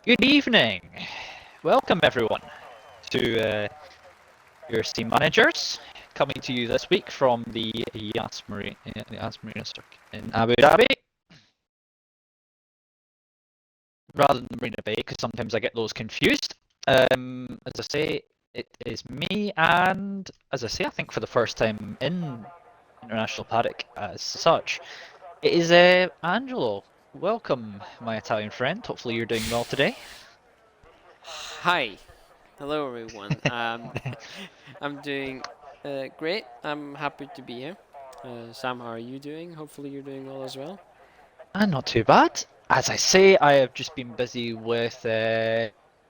Good evening. Welcome everyone to ERC Managers, coming to you this week from the Yas Marina Circuit in Abu Dhabi, rather than the Marina Bay, because sometimes I get those confused. As I say, it is me, and as I say, I think for the first time in International Paddock as such, it is Angelo. Welcome, my Italian friend. Hopefully you're doing well today. Hi, hello everyone. I'm doing great. I'm happy to be here. Sam, how are you doing? Hopefully you're doing well as well. Not too bad. As I say, I have just been busy with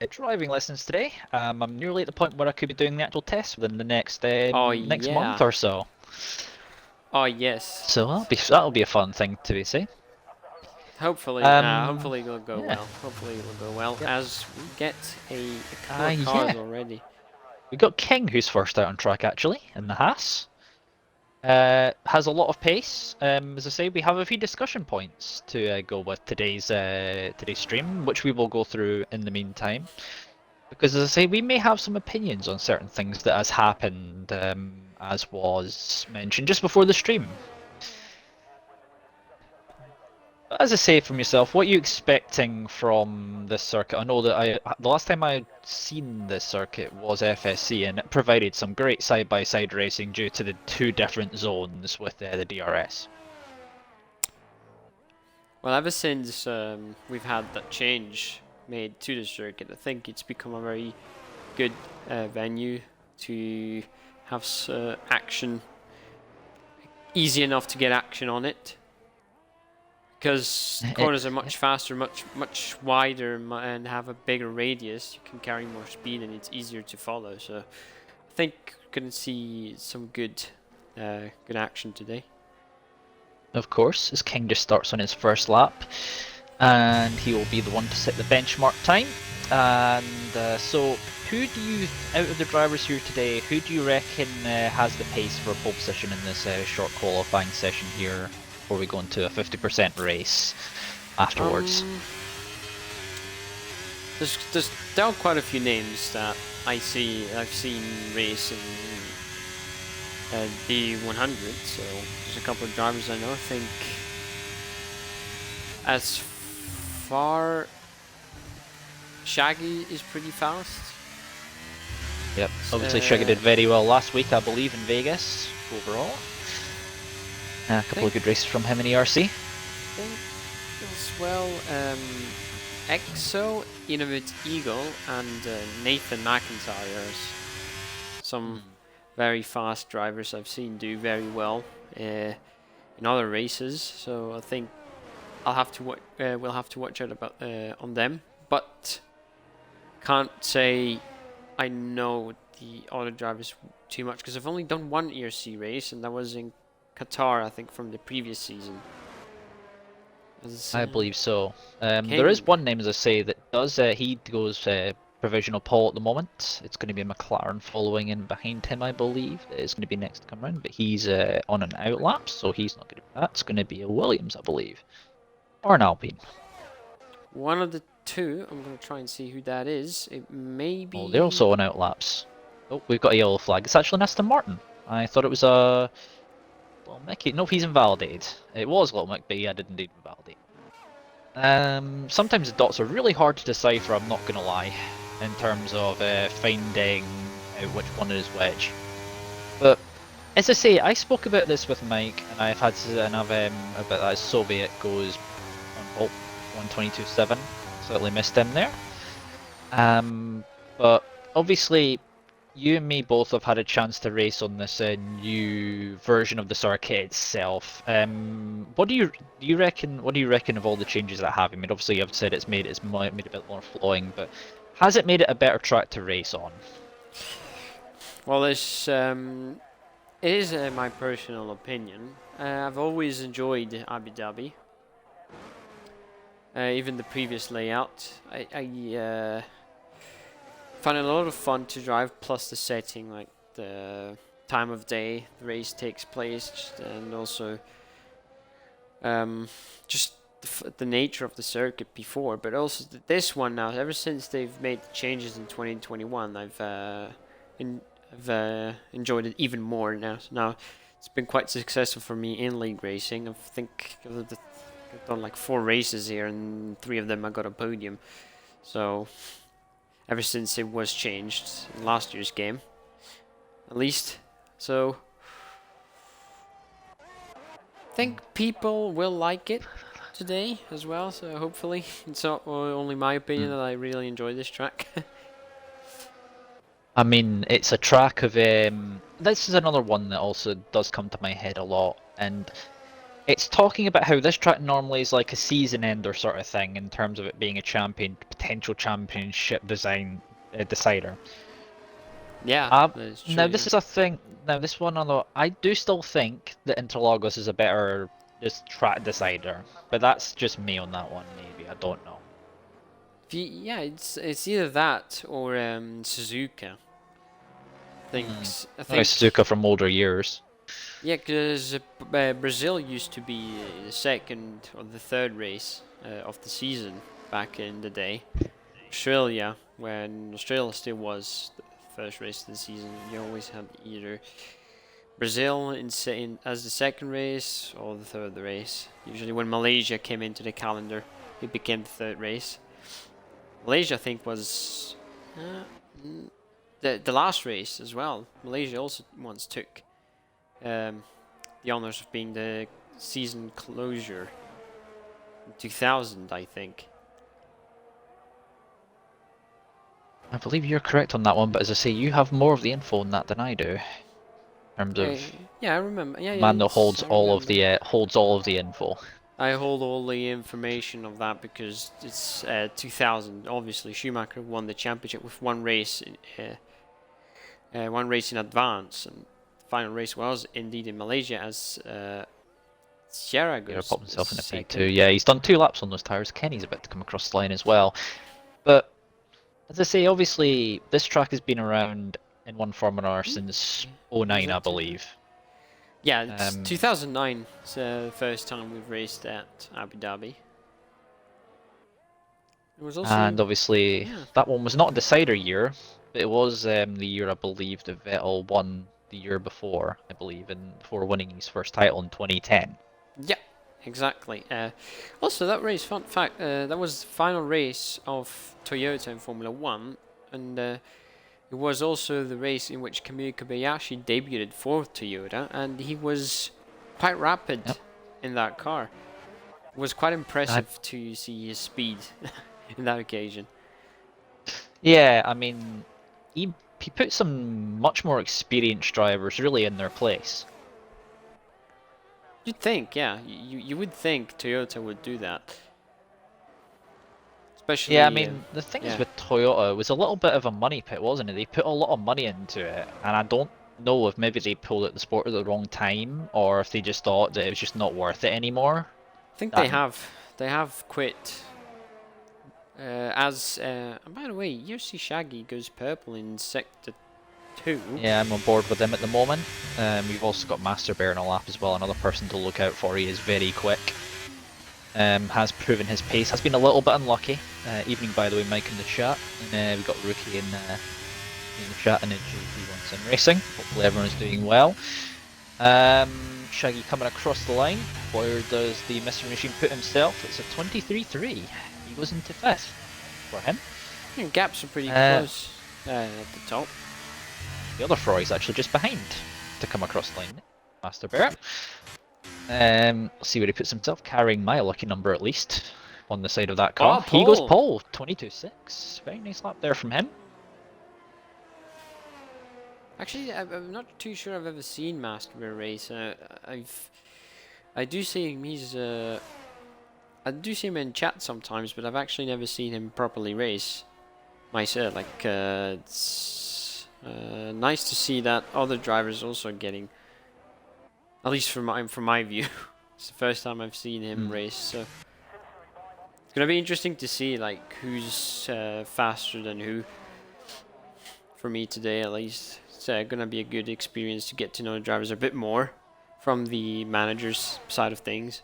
driving lessons today. I'm nearly at the point where I could be doing the actual test within the Oh next yeah. month or so. Oh yes. So that'll be a fun thing to see. Hopefully it'll go Yeah, well. Hopefully it'll go well yep. as we get a couple of cars Yeah. already. We got King, who's first out on track actually in the Haas. Has a lot of pace. As I say, we have a few discussion points to go with today's stream, which we will go through in the meantime. Because as I say, we may have some opinions on certain things that has happened, as was mentioned just before the stream. As I say from yourself, what are you expecting from this circuit? I know that the last time I seen this circuit was FSC, and it provided some great side-by-side racing due to the two different zones with the DRS. Well, ever since we've had that change made to the circuit, I think it's become a very good venue to have action, easy enough to get action on it. Because the corners are much faster, much wider, and have a bigger radius. You can carry more speed, and it's easier to follow. So, I think we're gonna see some good action today. Of course, as King just starts on his first lap, and he will be the one to set the benchmark time. And so, who do you, out of the drivers here today, who do you reckon has the pace for a pole position in this short qualifying session here before we go into a 50% race afterwards? There are quite a few names that I've seen race in the 100. So there's a couple of drivers I know. I think as far Shaggy is pretty fast. Yep, obviously Sugar did very well last week, I believe, in Vegas overall. A couple of good races from him in ERC. I think as well, EXO, Innovate Eagle, and Nathan McIntyre are some very fast drivers I've seen do very well in other races. So I think we'll have to watch out about on them. But can't say I know the other drivers too much because I've only done one ERC race, and that was in Qatar, I think, from the previous season. I believe so. There is one name, as I say, that does. He goes provisional pole at the moment. It's going to be a McLaren following in behind him, I believe. It's going to be next to come round, but he's on an outlap, so he's not going to be that. It's going to be a Williams, I believe, or an Alpine. One of the two. I'm going to try and see who that is. It may be. Oh, they're also on outlaps. Oh, we've got a yellow flag. It's actually an Aston Martin. I thought it was a Little Mickey. Nope, he's invalidated. It was Little Mick, but yeah, I did indeed invalidate. Sometimes the dots are really hard to decipher, I'm not gonna lie, in terms of finding out which one is which. But as I say, I spoke about this with Mike, and I've had about that Soviet goes on 122.7. Slightly missed him there. But obviously, you and me both have had a chance to race on this new version of the circuit itself. What do you reckon? What do you reckon of all the changes that have? I mean, obviously, I've said it's made a bit more flowing, but has it made it a better track to race on? Well, it is my personal opinion. I've always enjoyed Abu Dhabi. Even the previous layout, I find it a lot of fun to drive. Plus the setting, like the time of day the race takes place, and also just the nature of the circuit before, but also this one now. Ever since they've made the changes in 2021, I've enjoyed it even more now. So now it's been quite successful for me in league racing. I think I've done like 4 races here, and 3 of them I got a podium. So ever since it was changed in last year's game, at least. So I think people will like it today as well, so hopefully it's not only my opinion that I really enjoy this track. I mean, it's a track of this is another one that also does come to my head a lot, and it's talking about how this track normally is like a season ender sort of thing in terms of it being a potential championship decider. Yeah, that's true. Now this is a thing. Now this one, although I do still think that Interlagos is a better just track decider, but that's just me on that one. Maybe I don't know. Yeah, it's either that or Suzuka. I Like think Suzuka from older years. yeah, because Brazil used to be the second or the third race of the season back in the day. Australia, when Australia still was the first race of the season, you always had either Brazil as the second race or the third race. Usually when Malaysia came into the calendar, it became the third race. Malaysia, I think, was the last race as well. Malaysia also once took the honors of being the season closure in 2000, I think. I believe you're correct on that one, but as I say, you have more of the info on that than I do. In terms of Yeah, I remember. Yeah, man that I remember. holds all of the info. I hold all the information of that because it's 2000. Obviously, Schumacher won the championship with one race in advance, and the final race was indeed in Malaysia as Sierra Yeah, goes popped himself in a second. P2. Yeah, he's done 2 laps on those tires. Kenny's about to come across the line as well. But as I say, obviously this track has been around in one form or another since '09, I believe. Yeah, it's 2009. It's the first time we've raced at Abu Dhabi. It was also, and obviously that one was not a decider year, but it was the year I believe that Vettel won the year before, I believe, and before winning his first title in 2010. Yeah, exactly. Also, that race, fun fact, that was the final race of Toyota in Formula 1, and it was also the race in which Kamui Kobayashi debuted for Toyota, and he was quite rapid in that car. It was quite impressive to see his speed in that occasion. Yeah, I mean, he put some much more experienced drivers really in their place. You'd think, yeah, you would think Toyota would do that. Especially, yeah, I mean, the thing is with Toyota, it was a little bit of a money pit, wasn't it? They put a lot of money into it, and I don't know if maybe they pulled out the sport at the wrong time, or if they just thought that it was just not worth it anymore. I think they have quit. By the way, ERC Shaggy goes purple in sector 2. Yeah, I'm on board with them at the moment. We've also got Master Bear in a lap as well, another person to look out for. He is very quick. Has proven his pace. Has been a little bit unlucky. Evening, by the way, Mike in the chat. And we've got Rookie in the chat and GP1 Sim Racing. Hopefully everyone's doing well. Shaggy coming across the line. Where does the Mystery Machine put himself? It's a 23-3. He goes into 5th for him. Yeah, gaps are pretty close at the top. The other Froy's actually just behind to come across the line. Master Bear. Let's see where he puts himself, carrying my lucky number at least on the side of that car. Oh, he goes pole, 22.6. Very nice lap there from him. Actually, I'm not too sure I've ever seen Master Bear race. I do see him. I do see him in chat sometimes, but I've actually never seen him properly race myself. Like, it's nice to see that other drivers also getting, at least from my view, it's the first time I've seen him race. So it's gonna be interesting to see like who's faster than who. For me today, at least, it's gonna be a good experience to get to know the drivers a bit more from the managers' side of things.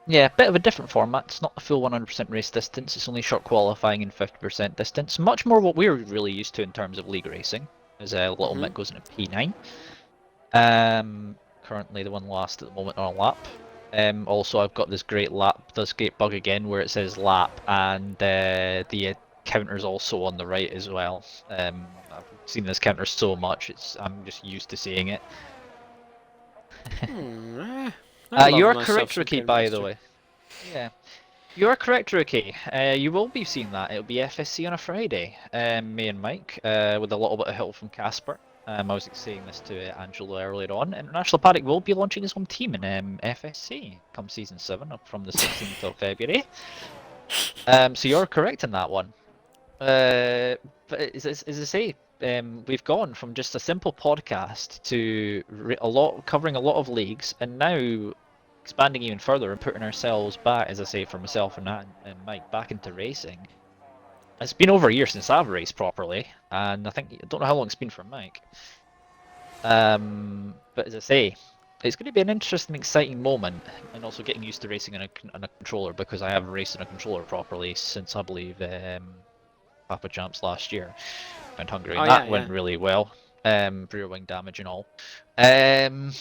Yeah, bit of a different format. It's not the full 100% race distance. It's only short qualifying and 50% distance. Much more what we're really used to in terms of league racing, as Little Hmm. Mick goes into P9. Currently the one last at the moment on a lap. Also, I've got this great bug again where it says lap, and the counter's also on the right as well. I've seen this counter so much, I'm just used to seeing it. I love You're myself correct, some Ricky, Code by the Master. way. Yeah. You are correct, Rookie. You will be seeing that. It'll be FSC on a Friday. Me and Mike, with a little bit of help from Casper. I was saying this to Angelo earlier on. International Paddock will be launching his home team in FSC come season 7 up from the 16th of February. So you're correct in that one. But as I say, we've gone from just a simple podcast to covering a lot of leagues, and now expanding even further and putting ourselves back, as I say, for myself and Mike, back into racing. It's been over a year since I've raced properly, and I don't know how long it's been for Mike. But as I say, it's going to be an interesting, exciting moment, and also getting used to racing on a controller, because I haven't raced on a controller properly since I believe Papa Jumps last year around Hungary, Oh and yeah, that yeah. went really well. Rear wing damage and all. Um,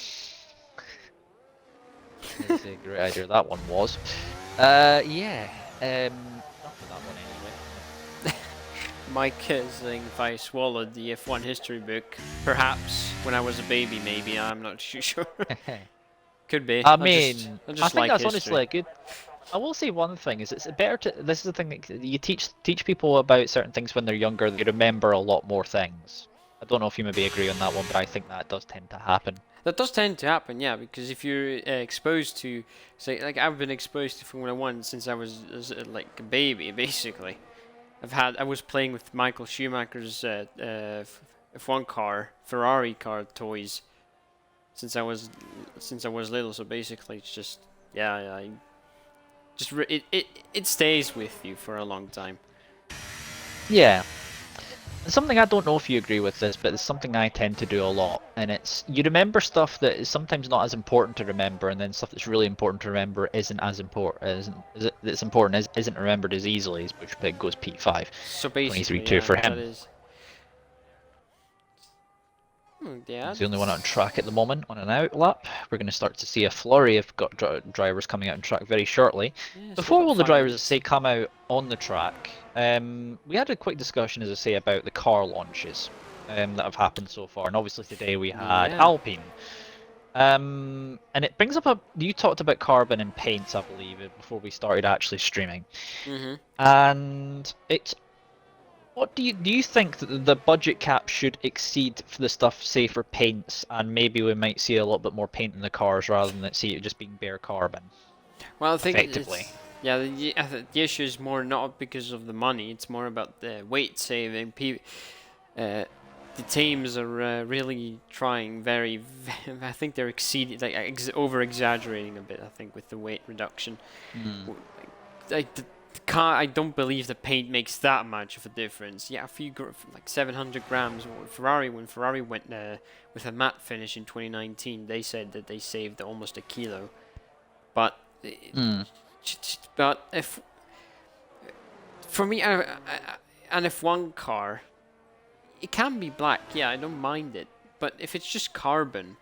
as I say, great idea that one was. Yeah. Enough of that one anyway. Mike is saying if I swallowed the F1 history book, perhaps when I was a baby, maybe I'm not too sure. Could be. I I mean, I just think like that's history. honestly a good. I will say one thing is it's better to. This is the thing that you teach people about certain things when they're younger. They remember a lot more things. I don't know if you maybe agree on that one, but I think that does tend to happen. That does tend to happen, yeah, because if you're exposed to, say, like I've been exposed to Formula One since I was like a baby, basically. I was playing with Michael Schumacher's F1 car, Ferrari car toys since I was little. So basically, it's just yeah, I just it stays with you for a long time. Yeah. Something I don't know if you agree with this, but it's something I tend to do a lot, and it's you remember stuff that is sometimes not as important to remember, and then stuff that's really important to remember isn't as important that's important isn't remembered as easily, which goes P5, So 23 basically, 2 yeah, for that him. is. Yeah, He's the only one out on that's track at the moment on an out lap. We're going to start to see a flurry of drivers coming out on track very shortly. yeah. So Before about all the 5 drivers, minutes. say, come out on the track, we had a quick discussion, as I say, about the car launches that have happened so far. And obviously today we had Yeah. Alpine. And it brings up you talked about carbon and paints, I believe, before we started actually streaming. Mhm. And it's what do you think that the budget cap should exceed for the stuff, say for paints, and maybe we might see a little bit more paint in the cars rather than see it just being bare carbon, Well, I think effectively. it's yeah. The issue is more not because of the money. It's more about the weight saving. Uh, the teams are really trying very. I think they're exceeding, like over exaggerating a bit. I think with the weight reduction. Hmm. Like the car, I don't believe the paint makes that much of a difference. Yeah, a few like 700 grams. When Ferrari went with a matte finish in 2019, they said that they saved almost a kilo. But Hmm. but if for me, an F1 car, it can be black. Yeah, I don't mind it. But if it's just carbon,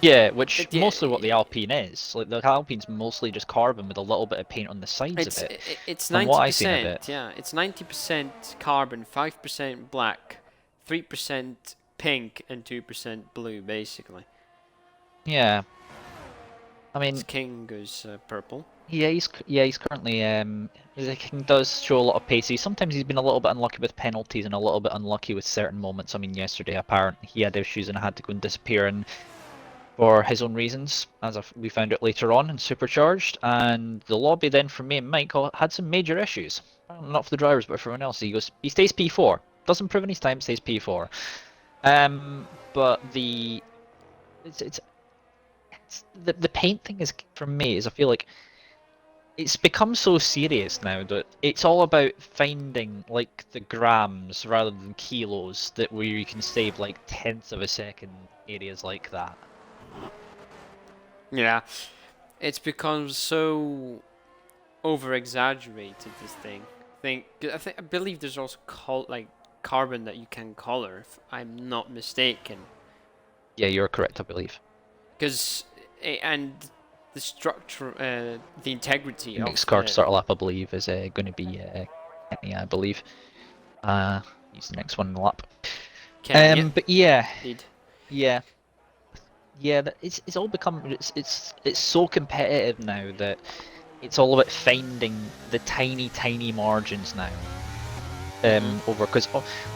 Yeah, which yeah, mostly what the Alpine is. Like the Alpine's mostly just carbon with a little bit of paint on the sides of it, it's from what I've seen of 90%. it. Yeah, it's 90% carbon, 5% black, 3% pink, and 2% blue. Basically, Yeah, I its mean, king goes purple. he's currently the King does show a lot of pace. Sometimes he's been a little bit unlucky with penalties and a little bit unlucky with certain moments. I mean, yesterday apparently he had issues and had to go and disappear and for his own reasons, as we found out later on in Supercharged. And the lobby then for me and Mike had some major issues. Not for the drivers, but for everyone else. He stays P4. Doesn't improve in his time, stays P4. But it's the paint thing is for me is I feel like it's become so serious now that it's all about finding like the grams rather than kilos that where you can save like tenths of a second areas like that. Yeah, it's become so over exaggerated. This thing. I believe there's also like carbon that you can color, if I'm not mistaken. Yeah, you're correct, I believe. Because and the structure, the integrity Next of card start lap, I believe, is going to be Kenny, I believe. He's the next one in the lap. Kenny, yeah, But yeah, indeed. yeah, yeah. It's all become it's so competitive now that it's all about finding the tiny margins now. Over because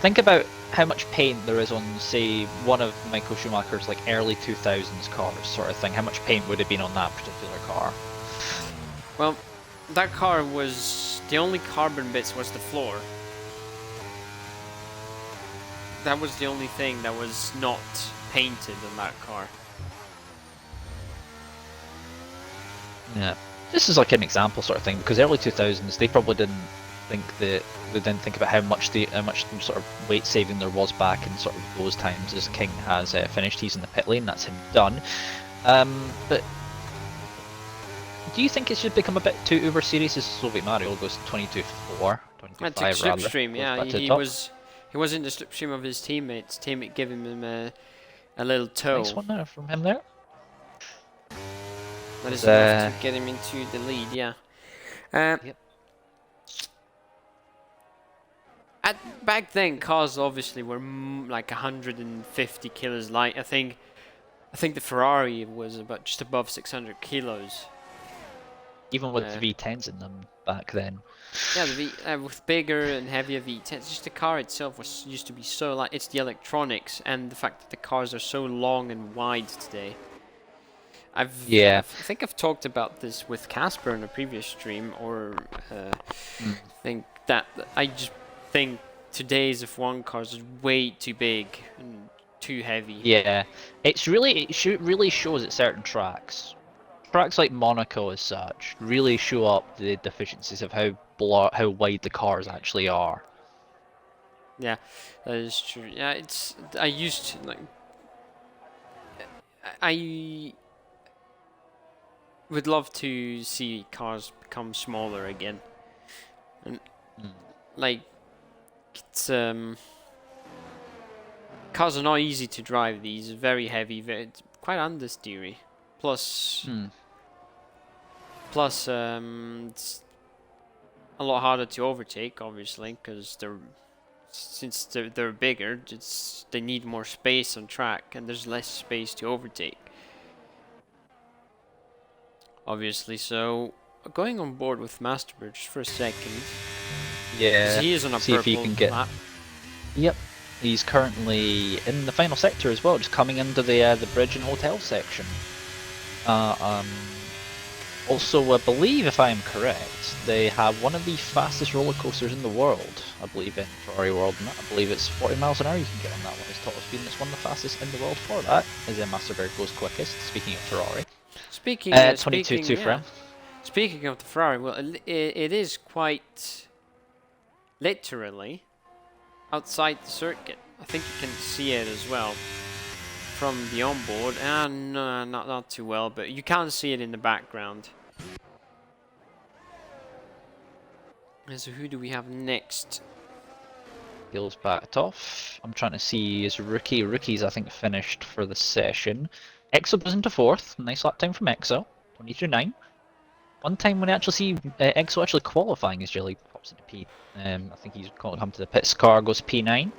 think about how much paint there is on, say, one of Michael Schumacher's like early 2000s cars, sort of thing. How much paint would have been on that particular car? Well, that car was the only carbon bits was the floor. That was the only thing that was not painted in that car. Yeah, this is like an example sort of thing because early 2000s they probably didn't think that they didn't think about how much sort of weight saving there was back in sort of those times. As King has finished, he's in the pit lane. That's him done. But do you think it should become a bit too uber serious as Soviet Mario goes 22-4, 22-5 That took rather? slipstream, yeah. He was in the slipstream of his teammates. Teammate giving him a little toe. Nice one there from him there. That is enough to get him into the lead, yeah. Yep. Back then, cars obviously were like 150 kilos light. I think the Ferrari was about just above 600 kilos. Even with the V10s in them back then. Yeah, with bigger and heavier V10s. Just the car itself used to be so light. It's the electronics and the fact that the cars are so long and wide today. I think I've talked about this with Casper in a previous stream, or think that I just think today's F1 cars are way too big and too heavy. Yeah, it really shows at certain tracks. Tracks like Monaco as such really show up the deficiencies of how wide the cars actually are. Yeah, that is true. Yeah, I used to like I would love to see cars become smaller again, and like it's cars are not easy to drive. These are very heavy, it's quite understeery. Plus, it's a lot harder to overtake, obviously, because since they're bigger, they need more space on track, and there's less space to overtake. Obviously, so going on board with Masterbird just for a second. Yeah. He is on a see if he purple can get. lap. Yep. He's currently in the final sector as well, just coming into the bridge and hotel section. Also, I believe, if I am correct, they have one of the fastest roller coasters in the world. I believe in Ferrari World, and I believe it's 40 miles an hour you can get on that one as top speed, and it's one of the fastest in the world for that. As Masterberg goes quickest. Speaking of Ferrari. Speaking 22 yeah. frame. Speaking of the Ferrari, well, it is quite literally outside the circuit. I think you can see it as well from the onboard. No, not too well, but you can see it in the background. And so who do we have next? Heels backed off. I'm trying to see his rookie. Rookies, I think, finished for the session. Exo goes into fourth. Nice lap time from Exo. 22.9. One time when I actually see Exo actually qualifying, is Jelly pops into P. I think he's going to come to the pits car, goes P9.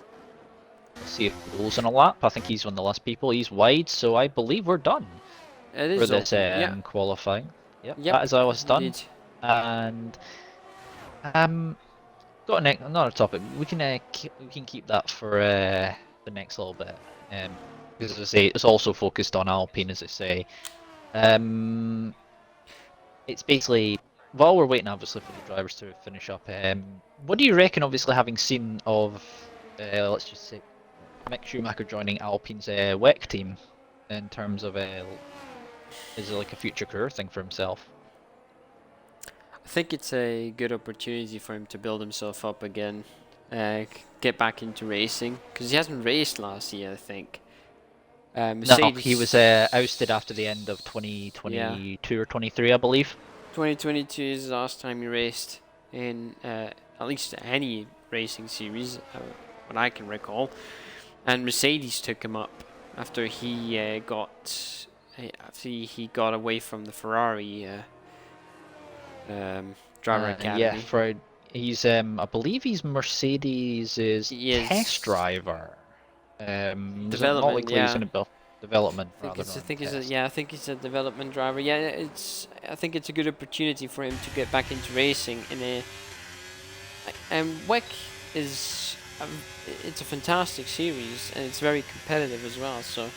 Let's see if he goes in a lap. I think he's one of the last people. He's wide, so I believe we're done for this qualifying. Yep, that is always done. Indeed. And got another topic. We can keep that for the next little bit. Because as I say, it's also focused on Alpine, as I say. It's basically, while we're waiting obviously for the drivers to finish up, what do you reckon, obviously having seen of, let's just say, Mick Schumacher joining Alpine's WEC team, in terms of, is it like a future career thing for himself? I think it's a good opportunity for him to build himself up again, get back into racing, because he hasn't raced last year, I think. No, he was Mercedes. ousted after the end of Yeah, 2022 or 23, I believe. 2022 is the last time he raced in at least any racing series, what I can recall. And Mercedes took him up after he got away from the Ferrari driver Yeah, academy. he's I believe he's Mercedes's He test is driver. Is it not development, likely he's yeah. going to build development rather I than think it's a, test? yeah, I think he's a development driver. Yeah, I think it's a good opportunity for him to get back into racing. And WEC is it's a fantastic series and it's very competitive as well. So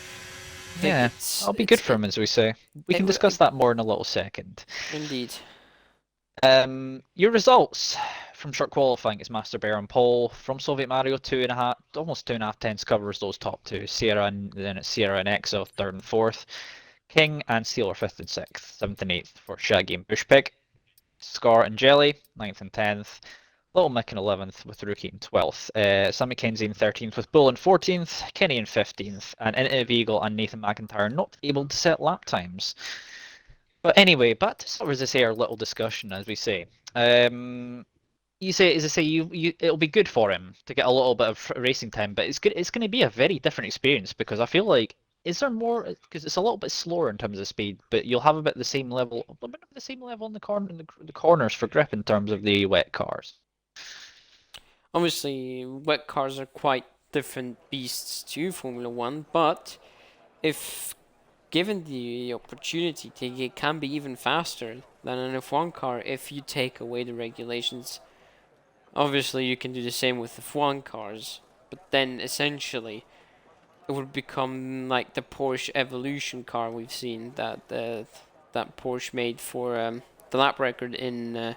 I think Yeah, that'll be good for him, as we say. We can discuss that more in a little second. indeed. Your results from short qualifying is Master Bear and Pole. From Soviet Mario, almost 2.5 tenths covers those top two. Sierra and then it's Sierra and Exo, third and fourth. King and Seal are fifth and sixth. Seventh and eighth for Shaggy and Bushpig. Scar and Jelly, ninth and 10th. Little Mick in 11th with Rookie in 12th. Sam McKenzie in 13th with Bull in 14th. Kenny in 15th. And Innovative Eagle and Nathan McIntyre not able to set lap times. But anyway, back to sort of, as I say, our little discussion, as we say. You say, as I say, it'll be good for him to get a little bit of racing time, but it's good. It's going to be a very different experience because I feel like is there more because it's a little bit slower in terms of speed, but you'll have a bit the same level, a little bit of the same level in the corners for grip in terms of the wet cars. Obviously, wet cars are quite different beasts to Formula One, but if given the opportunity, it can be even faster than an F1 car if you take away the regulations. Obviously, you can do the same with F1 cars, but then essentially it would become like the Porsche Evolution car we've seen that Porsche made for the lap record in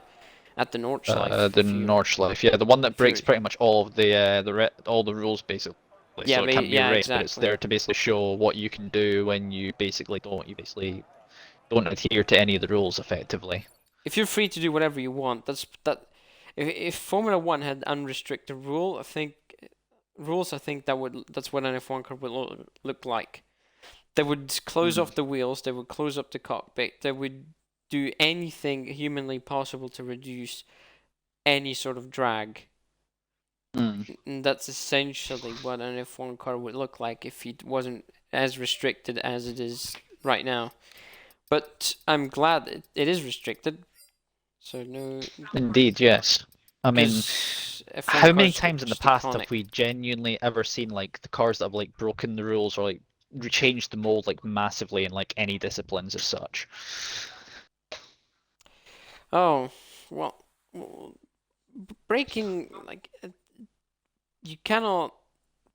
at the Nordschleife a The few. Nordschleife, yeah, the one that breaks Few pretty much all of all the rules basically. yeah, So it can't be yeah, raced, but it's exactly. there to basically show what you can do when you basically don't adhere to any of the rules effectively. If you're free to do whatever you want, that. If Formula One had unrestricted rules, I think that's what an F1 car would look like. They would close Mm. off the wheels. They would close up the cockpit. They would do anything humanly possible to reduce any sort of drag. Mm. And that's essentially what an F1 car would look like if it wasn't as restricted as it is right now. But I'm glad it is restricted. So no, Indeed, yes. I mean, because F1 how many cars are times in the just past iconic. have we genuinely ever seen like the cars that have like broken the rules or like changed the mold like massively in like any disciplines as such? Oh, well, breaking you cannot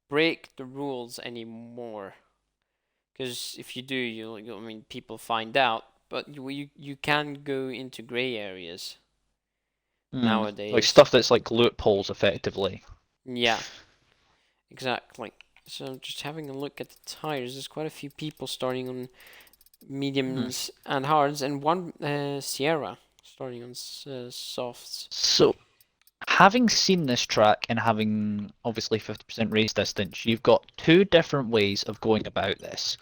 break the rules anymore. Because if you do, I mean, people find out. But you can go into grey areas Mm. Like nowadays. stuff that's like loopholes effectively. Yeah, exactly. So I'm just having a look at the tires. There's quite a few people starting on Mm. mediums and hards, and one Sierra starting on softs. So having seen this track and having obviously 50% race distance, you've got two different ways of going about this.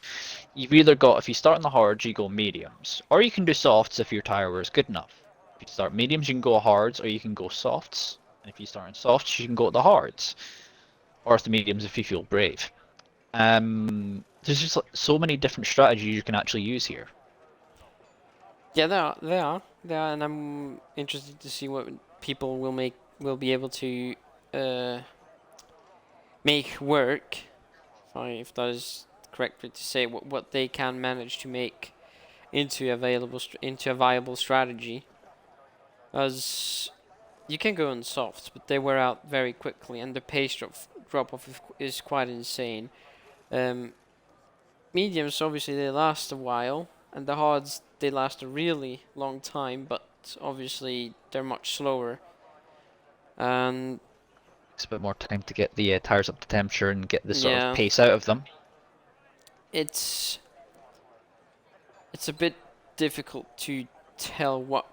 You've either got, if you start on the hards, you go mediums, or you can do softs if your tyre wear is good enough. If you start mediums, you can go hards, or you can go softs. And if you start on softs, you can go to the hards, or the mediums if you feel brave. There's just like, so many different strategies you can actually use here. Yeah, there are, and I'm interested to see what people will be able to uh, make work. If that is correctly to say, what they can manage to make into a viable strategy. As you can go on softs, but they wear out very quickly, and the pace drop off is quite insane. Um, Mediums obviously they last a while, and the hards they last a really long time, but obviously they're much slower. And It's a bit more time to get the tyres up to temperature and get the sort of yeah, pace out of them. it's it's a bit difficult to tell what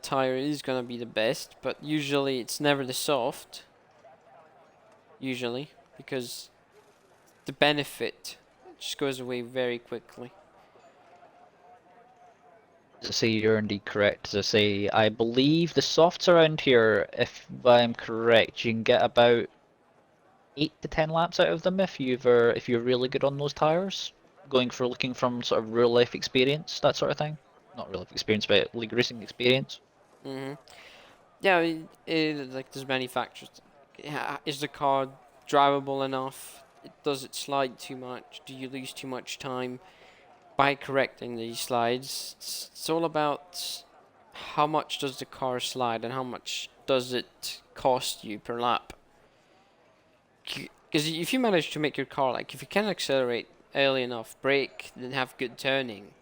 tire is gonna be the best, but usually it's never the soft. Usually, because the benefit just goes away very quickly. To say you're indeed correct. As I say, I believe the softs around here, if I'm correct, you can get about 8 to 10 laps out of them if you're really good on those tires. Looking from sort of real life experience, that sort of thing. Not real life experience, but league racing experience. Hmm. Yeah, like there's many factors. Is the car drivable enough? Does it slide too much? Do you lose too much time by correcting these slides? It's all about how much does the car slide and how much does it cost you per lap. Because if you manage to make your car, like if you can accelerate early enough, brake, then have good turning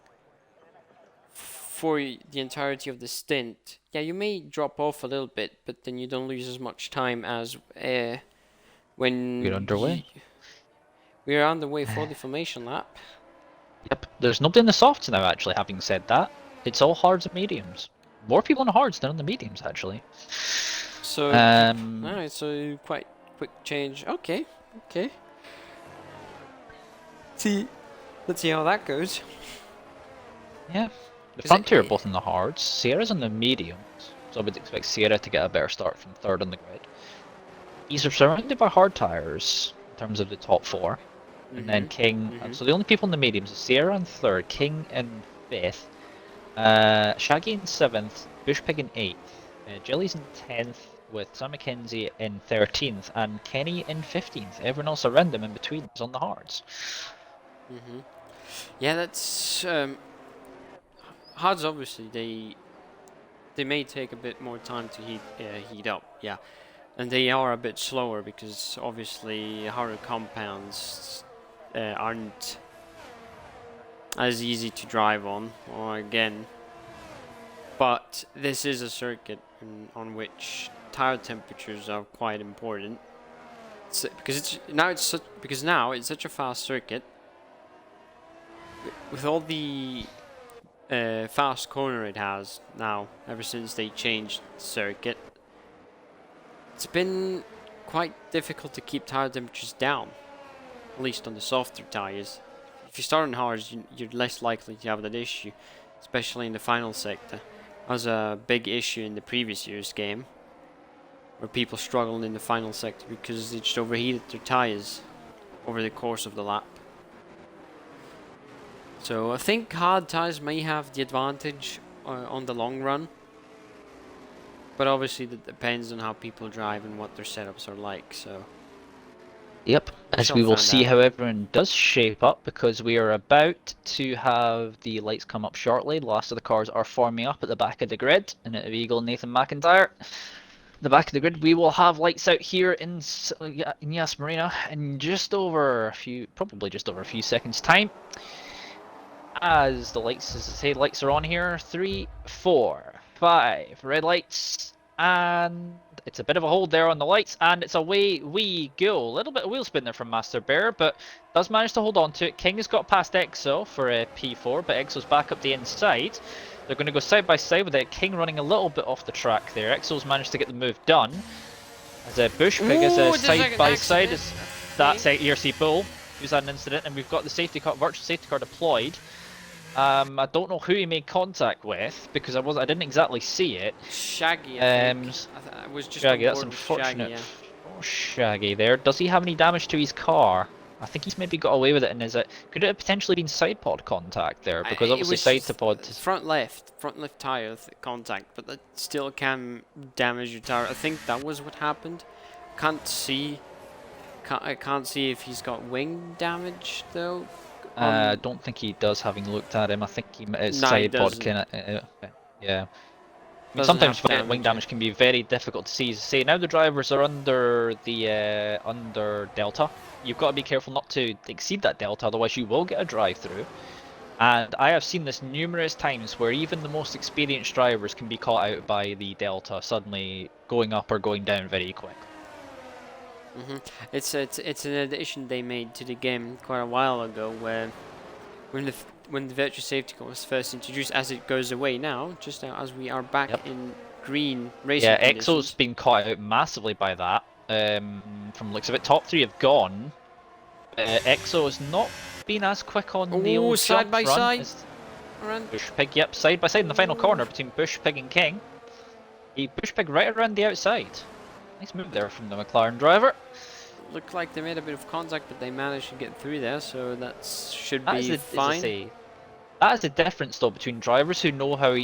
for the entirety of the stint, yeah, you may drop off a little bit, but then you don't lose as much time as You're when underway. we're on the way for the formation lap. Yep, there's nobody in the softs now, actually, having said that. It's all hards and mediums. More people in the hards than in the mediums, actually. So, alright, so quite quick change. Okay, okay. Let's see how that goes. Yeah. The Is front two are it, both in the hards. Sierra's in the mediums, so I would expect Sierra to get a better start from third on the grid. He's surrounded by hard tires in terms of the top four. And then King, so the only people in the mediums are Sierra in third, King in fifth, Shaggy in 7th, Bushpig in 8th, Jelly's in 10th, with Sam McKenzie in 13th, and Kenny in 15th. Everyone else around them in between is on the hards. Yeah, that's hards. Obviously, they may take a bit more time to heat up. Yeah, and they are a bit slower because obviously harder compounds aren't as easy to drive on, or again. But this is a circuit on which tire temperatures are quite important. Because now it's such a fast circuit with all the fast corner it has now ever since they changed the circuit. It's been quite difficult to keep tire temperatures down, at least on the softer tires. If you start on hards, you're less likely to have that issue, especially in the final sector. That was a big issue in the previous year's game, where people struggled in the final sector because they just overheated their tires over the course of the lap. So I think hard tires may have the advantage on the long run, but obviously that depends on how people drive and what their setups are like. So Yep, as we will see how everyone does shape up, because we are about to have the lights come up shortly. The last of the cars are forming up at the back of the grid, and at Eagle Nathan McIntyre. The back of the grid, we will have lights out here in Yas Marina in probably just over a few seconds time. As the lights, as I say, lights are on here. 3, 4, 5 red lights, and it's a bit of a hold there on the lights, and it's away we go. A little bit of wheel spin there from Master Bear, but does manage to hold on to it. King has got past Exo for a P4, but Exo's back up the inside. They're going to go side by side with it. King running a little bit off the track there. Exo's managed to get the move done. As a Bushpig is a side by side. That's a ERC Bull who's had an incident, and we've got the safety car, virtual safety car deployed. I don't know who he made contact with because I didn't exactly see it. Shaggy, I think. I was just Shaggy, that's unfortunate. Shaggy, yeah. Oh, Shaggy there. Does he have any damage to his car? I think he's maybe got away with it, and could it have potentially been side pod contact there? Because obviously side to pod... Front left tire contact, but that still can damage your tire. I think that was what happened. I can't see if he's got wing damage though. I don't think he does, having looked at him. I think his side pod can... yeah. I mean, sometimes wing damage can be very difficult to see. Say now the drivers are under the under delta. You've got to be careful not to exceed that delta, otherwise you will get a drive through. And I have seen this numerous times where even the most experienced drivers can be caught out by the delta suddenly going up or going down very quick. It's an addition they made to the game quite a while ago, where when the virtual safety car was first introduced, as it goes away now, just now as we are back in green racing conditions. Exo's been caught out massively by that. From the looks of it, top 3 have gone. Exo is not been as quick on the Oh, old side jump by front side. as Run. Bush Pig. Yep, side by side in the final corner between Bush Pig and King. He Bush Pig right around the outside. Nice move there from the McLaren driver. Looked like they made a bit of contact, but they managed to get through there, so that should That is be the, as I fine. say, that is the difference though between drivers who know how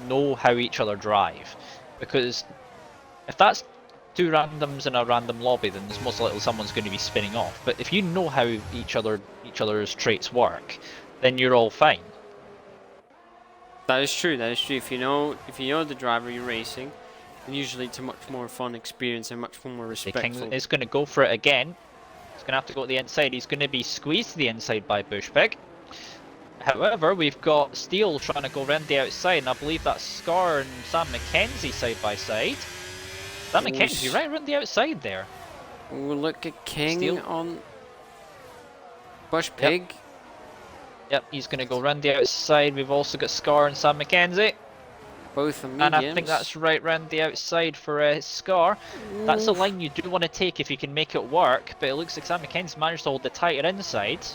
know how each other drive, because if that's two randoms in a random lobby, then there's most likely someone's going to be spinning off. But if you know how each other's traits work, then you're all fine. That is true. That is true. If you know the driver you're racing, then usually it's a much more fun experience and much more respectful. King is going to go for it again. He's going to have to go to the inside. He's going to be squeezed to the inside by Bushpig. However, we've got Steele trying to go around the outside, and I believe that's Scar and Sam McKenzie side by side. Sam McKenzie right around the outside there. We'll look at King Steele. on Bushpig. Yep, he's going to go around the outside. We've also got Scar and Sam McKenzie. Both are mediums. And I think that's right round the outside for Scar. Oof. That's a line you do want to take if you can make it work, but it looks like Sam McKenzie's managed to hold the tighter inside.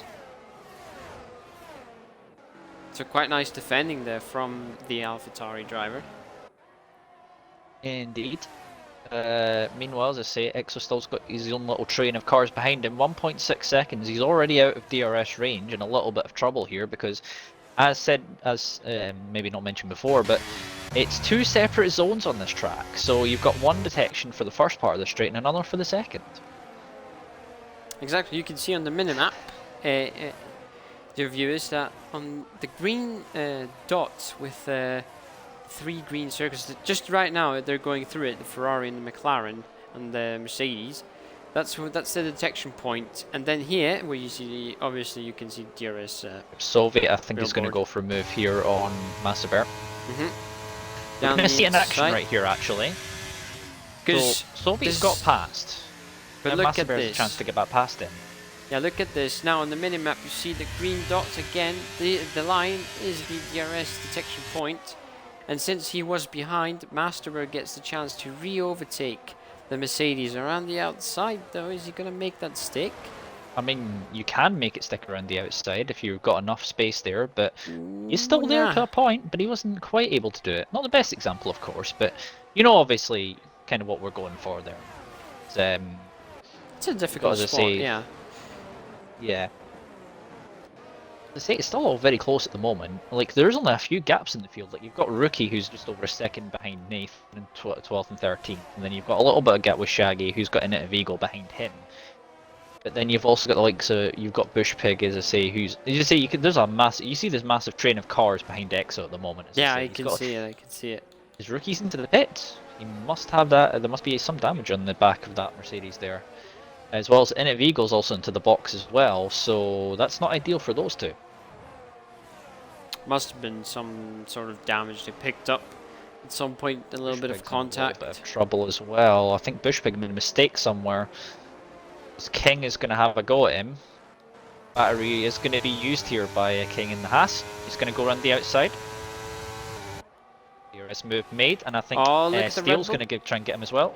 So quite nice defending there from the AlphaTauri driver. Indeed. Meanwhile, as I say, Exo still's got his own little train of cars behind him. 1.6 seconds. He's already out of DRS range and a little bit of trouble here because, as said, maybe not mentioned before, but it's two separate zones on this track. So you've got one detection for the first part of the straight and another for the second. Exactly. You can see on the minimap, dear viewers, that on the green dots with 3 green circles, just right now they're going through it, the Ferrari and the McLaren and the Mercedes. That's the detection point, and then here where you see, obviously you can see DRS. Soviet, I think, is going to billboard. go for a move here on Massabert. We're Down going to the see it in action inside. right here, actually. So Because Soviet's got past, but and look at Massabert's a this. chance to get back past him. Yeah, look at this. Now on the minimap you see the green dots again. The line is the DRS detection point. And since he was behind, Masterberg gets the chance to re-overtake the Mercedes around the outside though. Is he going to make that stick? I mean, you can make it stick around the outside if you've got enough space there, but he's still there to a point, but he wasn't quite able to do it. Not the best example, of course, but you know, obviously, kind of what we're going for there. It's a difficult as I spot, say, yeah. Yeah. I say it's still all very close at the moment. Like, there's only a few gaps in the field. Like, you've got Rookie, who's just over a second behind Nathan in 12th and 13th, and then you've got a little bit of gap with Shaggy, who's got Init Eagle behind him. But then you've also got the likes of, you've got Bushpig, as I say, who's, as you say, there's a massive, you see this massive train of cars behind Exo at the moment. Yeah, I can see it. His Rookie's into the pit. He must have that, there must be some damage on the back of that Mercedes there. As well as Init Eagle's also into the box as well, so that's not ideal for those two. Must have been some sort of damage they picked up at some point, a little bit of contact. A little bit of trouble as well. I think Bushpig made a mistake somewhere. King is going to have a go at him. Battery is going to be used here by King in the Haas. He's going to go around the outside. DRS move made, and I think Steele's going to try and get him as well.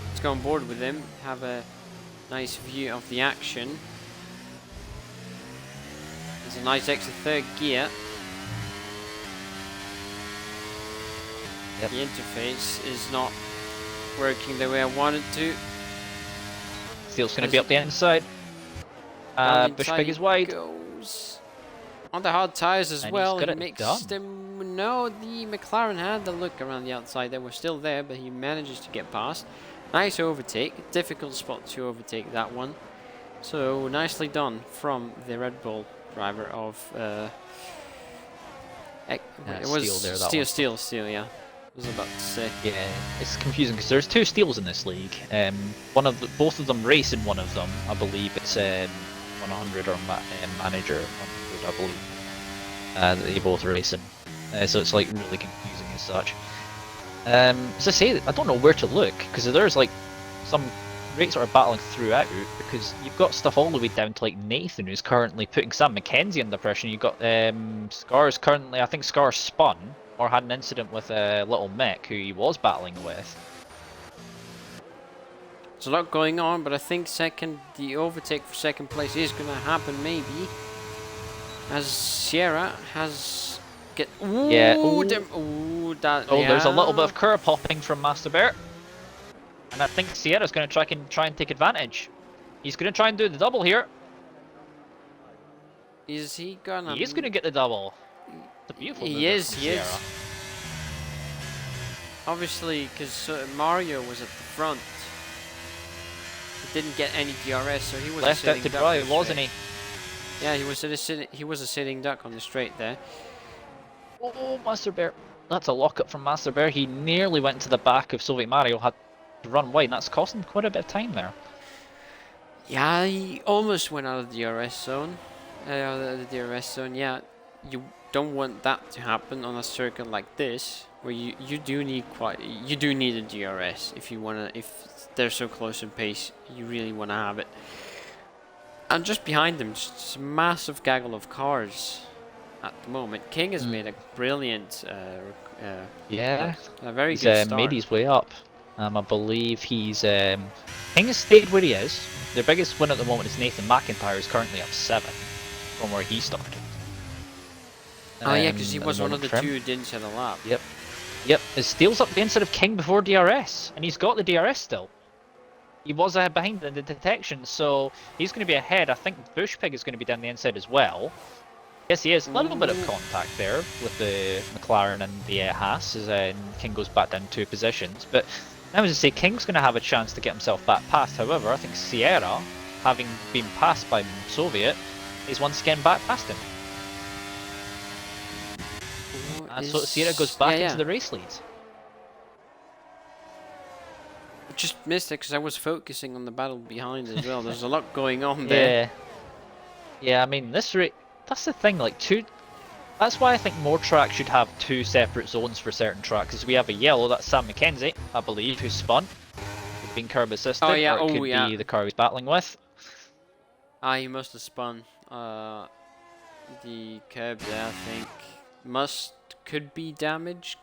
Let's go on board with him, have a nice view of the action. There's a nice extra third gear. Yep. The interface is not working the way I wanted to. Steele's going to be up the inside. Bushpig is wide. Goes. On the hard tyres as well. He makes them. No, the McLaren had the look around the outside. They were still there, but he manages to get past. Nice overtake. Difficult spot to overtake that one. So nicely done from the Red Bull driver of. It was Steele. Yeah. I was about to say. Yeah, it's confusing because there's two Steels in this league. Both of them race in one of them. I believe it's 100 or Manager 100, I believe. They both race in. So it's like really confusing as such. As I say, I don't know where to look because there's like some rates are battling throughout because you've got stuff all the way down to like Nathan, who's currently putting Sam McKenzie under pressure. You've got Scar's currently, I think Scar spun or had an incident with Little Mick, who he was battling with. There's a lot going on, but I think the overtake for second place is going to happen maybe. As Sierra has Ooh, Yeah. ooh, that. Oh, Yeah. there's a little bit of curb hopping from Master Bear. And I think Sierra's going to try and take advantage. He's going to try and do the double here. Is he gonna? He is going to get the double. It's a beautiful He move is. from He Sierra. is. Obviously, because Mario was at the front. He didn't get any DRS, so he was Left out to dry, wasn't he? Yeah, he was a sitting duck on the straight there. Oh, Master Bear. That's a lockup from Master Bear. He nearly went to the back of Soviet Mario, had to run wide, and that's cost him quite a bit of time there. Yeah, he almost went out of the DRS zone. The DRS zone, yeah. You don't want that to happen on a circuit like this, where you do need a DRS if they're so close in pace. You really wanna have it. And just behind them, just a massive gaggle of cars at the moment. King has made a brilliant, Yeah, a very he's good start. made his way up. I believe he's King has stayed where he is. Their biggest win at the moment is Nathan McIntyre, who's currently up 7 from where he started. Oh yeah, because he at was one of moment the for him. two who didn't set a lap. Yep. It steals up the inside of King before DRS, and he's got the DRS still. He was behind the detection, so he's going to be ahead. I think Bush Pig is going to be down the inside as well. Yes, he is. A little bit of contact there with the McLaren and the Haas as King goes back down 2 positions. But now, as I say, King's going to have a chance to get himself back past. However, I think Sierra, having been passed by Soviet, is once again back past him. And so Sierra goes back into the race lead. Just missed it because I was focusing on the battle behind as well. There's a lot going on there. Yeah, I mean, that's the thing, like that's why I think more tracks should have 2 separate zones for certain tracks. Because we have a yellow, that's Sam McKenzie, I believe, who's spun. He's been curb assisted, or it could be the car he's battling with. He must have spun the curb there, I think. Could be damaged.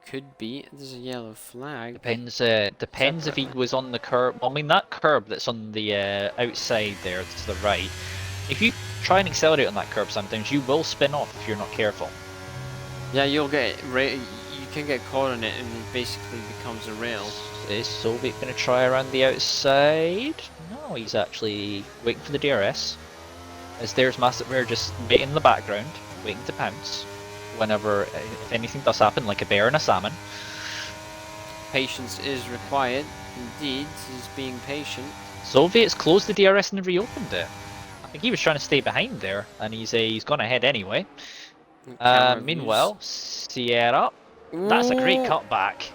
Could be. There's a yellow flag. Depends if he was on the curb. Well, I mean, that curb that's on the outside there to the right, if you try and accelerate on that curb sometimes, you will spin off if you're not careful. Yeah, you can get caught on it and it basically becomes a rail. Is Soviet going to try around the outside? No, he's actually waiting for the DRS. As there's Master Bear just waiting in the background, waiting to pounce whenever if anything does happen, like a bear and a salmon. Patience is required. Indeed, he's being patient. Soviet's closed the DRS and reopened it. I think he was trying to stay behind there, and he's gone ahead anyway. Meanwhile, Sierra, that's a great cutback.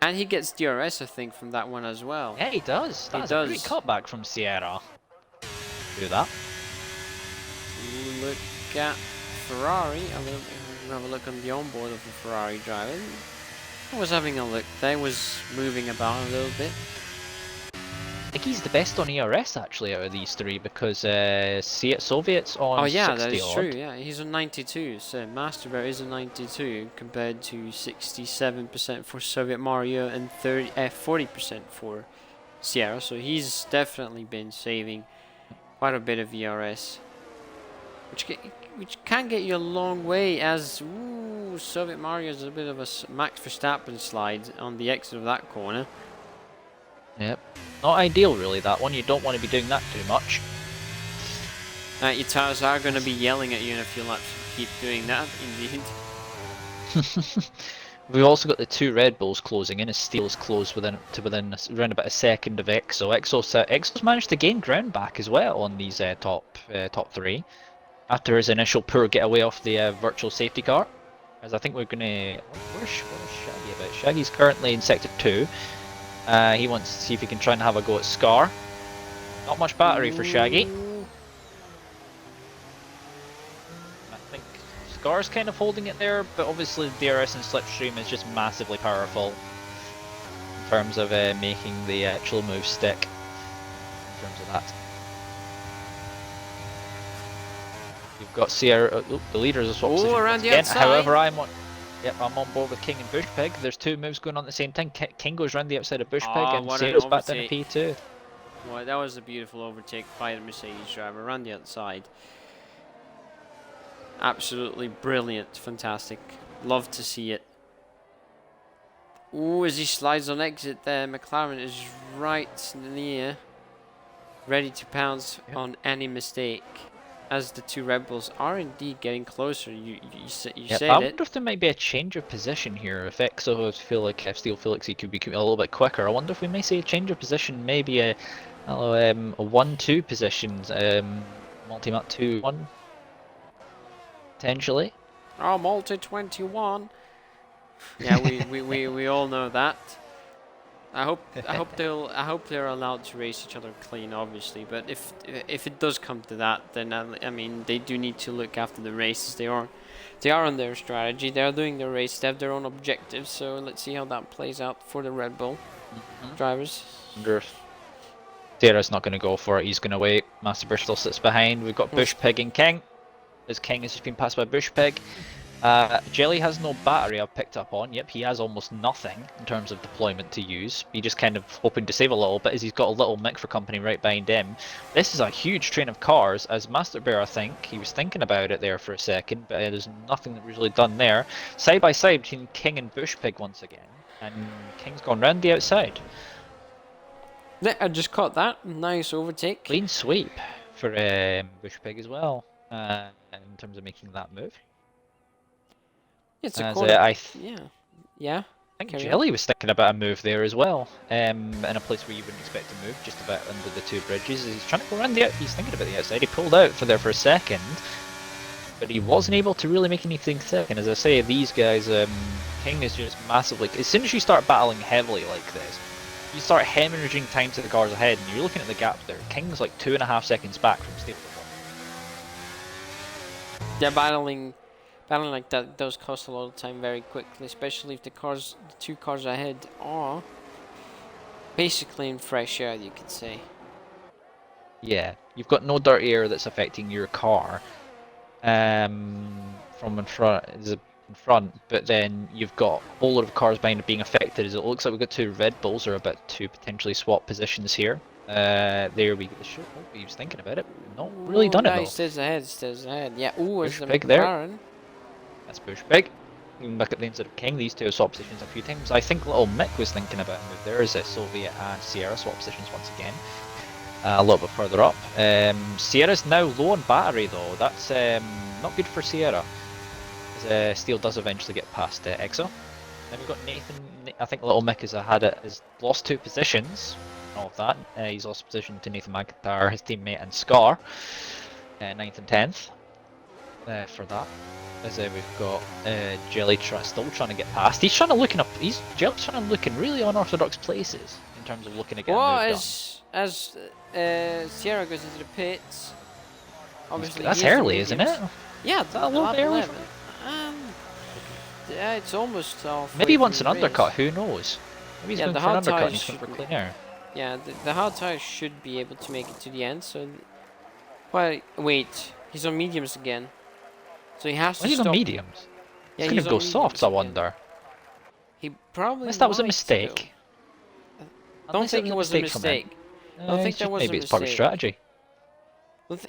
And he gets DRS, I think, from that one as well. Yeah, he does. That's a great cutback from Sierra. Do that. Look at Ferrari. I'm going to have a look on the onboard of the Ferrari driver. I was having a look. They was moving about a little bit. I think he's the best on ERS actually out of these 3 because Soviet's on 60 Oh yeah, that is odd. true. Yeah, he's on 92. So Master Bear is on 92 compared to 67% for Soviet Mario and 40% for Sierra. So he's definitely been saving quite a bit of ERS, which can get you a long way. As Soviet Mario is a bit of a Max Verstappen slide on the exit of that corner. Yep. Not ideal, really, that one. You don't want to be doing that too much. Your tires are going to be yelling at you in a few laps if you keep doing that, indeed. We've also got the 2 Red Bulls closing in, as Steel's closed within around about a second of Exo. Exo's managed to gain ground back as well on these top 3 after his initial poor getaway off the virtual safety car. As I think we're going to... Where's Shaggy about? Shaggy's currently in Sector 2. He wants to see if he can try and have a go at Scar. Not much battery for Shaggy. I think Scar's kind of holding it there, but obviously the DRS and Slipstream is just massively powerful in terms of making the actual move stick. In terms of that. You've got Sierra. The leaders are swapped positions around the again. outside. However, I'm on. Yep, I'm on board with King and Bushpig. There's two moves going on at the same time. King goes around the outside of Bushpig Oh, and what an Sarah's back down to overtake. P2. Well, that was a beautiful overtake by the Mercedes driver around the outside. Absolutely brilliant, fantastic. Love to see it. Ooh, as he slides on exit there, McLaren is right near, ready to pounce on any mistake. As the two Red Bulls are indeed getting closer. You Yep, said I it. wonder if there might be a change of position here. If feel like if Steel Felix he could be a little bit quicker. I wonder if we may see a change of position, maybe a 1-2 positions, multi-mat 2-1 potentially. Oh, multi 21. Yeah, we all know that. I hope they're allowed to race each other clean, obviously. But if it does come to that, then I mean they do need to look after the races. They are on their strategy. They are doing their race. They have their own objectives. So let's see how that plays out for the Red Bull drivers. Wonder if Sarah's not going to go for it. He's going to wait. Master Bush still sits behind. We've got Bushpig and King. As King has just been passed by Bushpig. Jelly has no battery I've picked up on. Yep, he has almost nothing in terms of deployment to use. He just kind of hoping to save a little bit as he's got a little Mick for company right behind him. This is a huge train of cars as Master Bear, I think. He was thinking about it there for a second, but there's nothing that was really done there. Side by side between King and Bushpig once again. And King's gone round the outside. Yeah, I just caught that. Nice overtake. Clean sweep for Bushpig as well, in terms of making that move. It's a As, corner. Yeah. I think Carry Jelly was thinking about a move there as well, in a place where you wouldn't expect to move, just about under the two bridges. He's trying to go around he's thinking about the outside. He pulled out for a second, but he wasn't able to really make anything thick. And as I say, these guys, King is just massively. As soon as you start battling heavily like this, you start hemorrhaging time to the cars ahead, and you're looking at the gap there. King's like 2.5 seconds back from stable. Yeah, battling like that does cost a lot of time very quickly, especially if the two cars ahead are basically in fresh air, you could say. Yeah, you've got no dirty air that's affecting your car from in front, but then you've got a whole lot of cars being affected. As it looks like we've got two Red Bulls are about to potentially swap positions here. There we go. He was thinking about it. Not really done it though. He stays ahead. Yeah. Ooh, it's the Bushpig there. McLaren. That's Bushpig. You can look at the inside of King. These two have swapped positions a few times. I think little Mick was thinking about a move there. Is Soviet and Sierra swap positions once again. A little bit further up. Sierra's now low on battery though. That's not good for Sierra. As Steel does eventually get past Exo. Then we've got Nathan. I think little Mick has lost 2 positions. All of that. He's lost position to Nathan McIntyre, his teammate, and Scar. 9th and 10th. For that. As we've got Jelly still trying to get past. He's trying to Jelly's trying to look in really unorthodox places in terms of looking to get a move as Sierra goes into the pits, obviously that's early, isn't it? Yeah, Is that a little bit early? Yeah, it's almost off. Maybe he wants an undercut. Who knows? Maybe he's going for an undercut. And he's going for clean air. Yeah, the hard tires should be able to make it to the end. So, wait, he's on mediums again. So he has to He's stop. on mediums. Yeah, he's going to go softs, I wonder. He probably. Unless that was a mistake. I don't think it was a mistake. I don't think that was a mistake. Maybe it's part of strategy.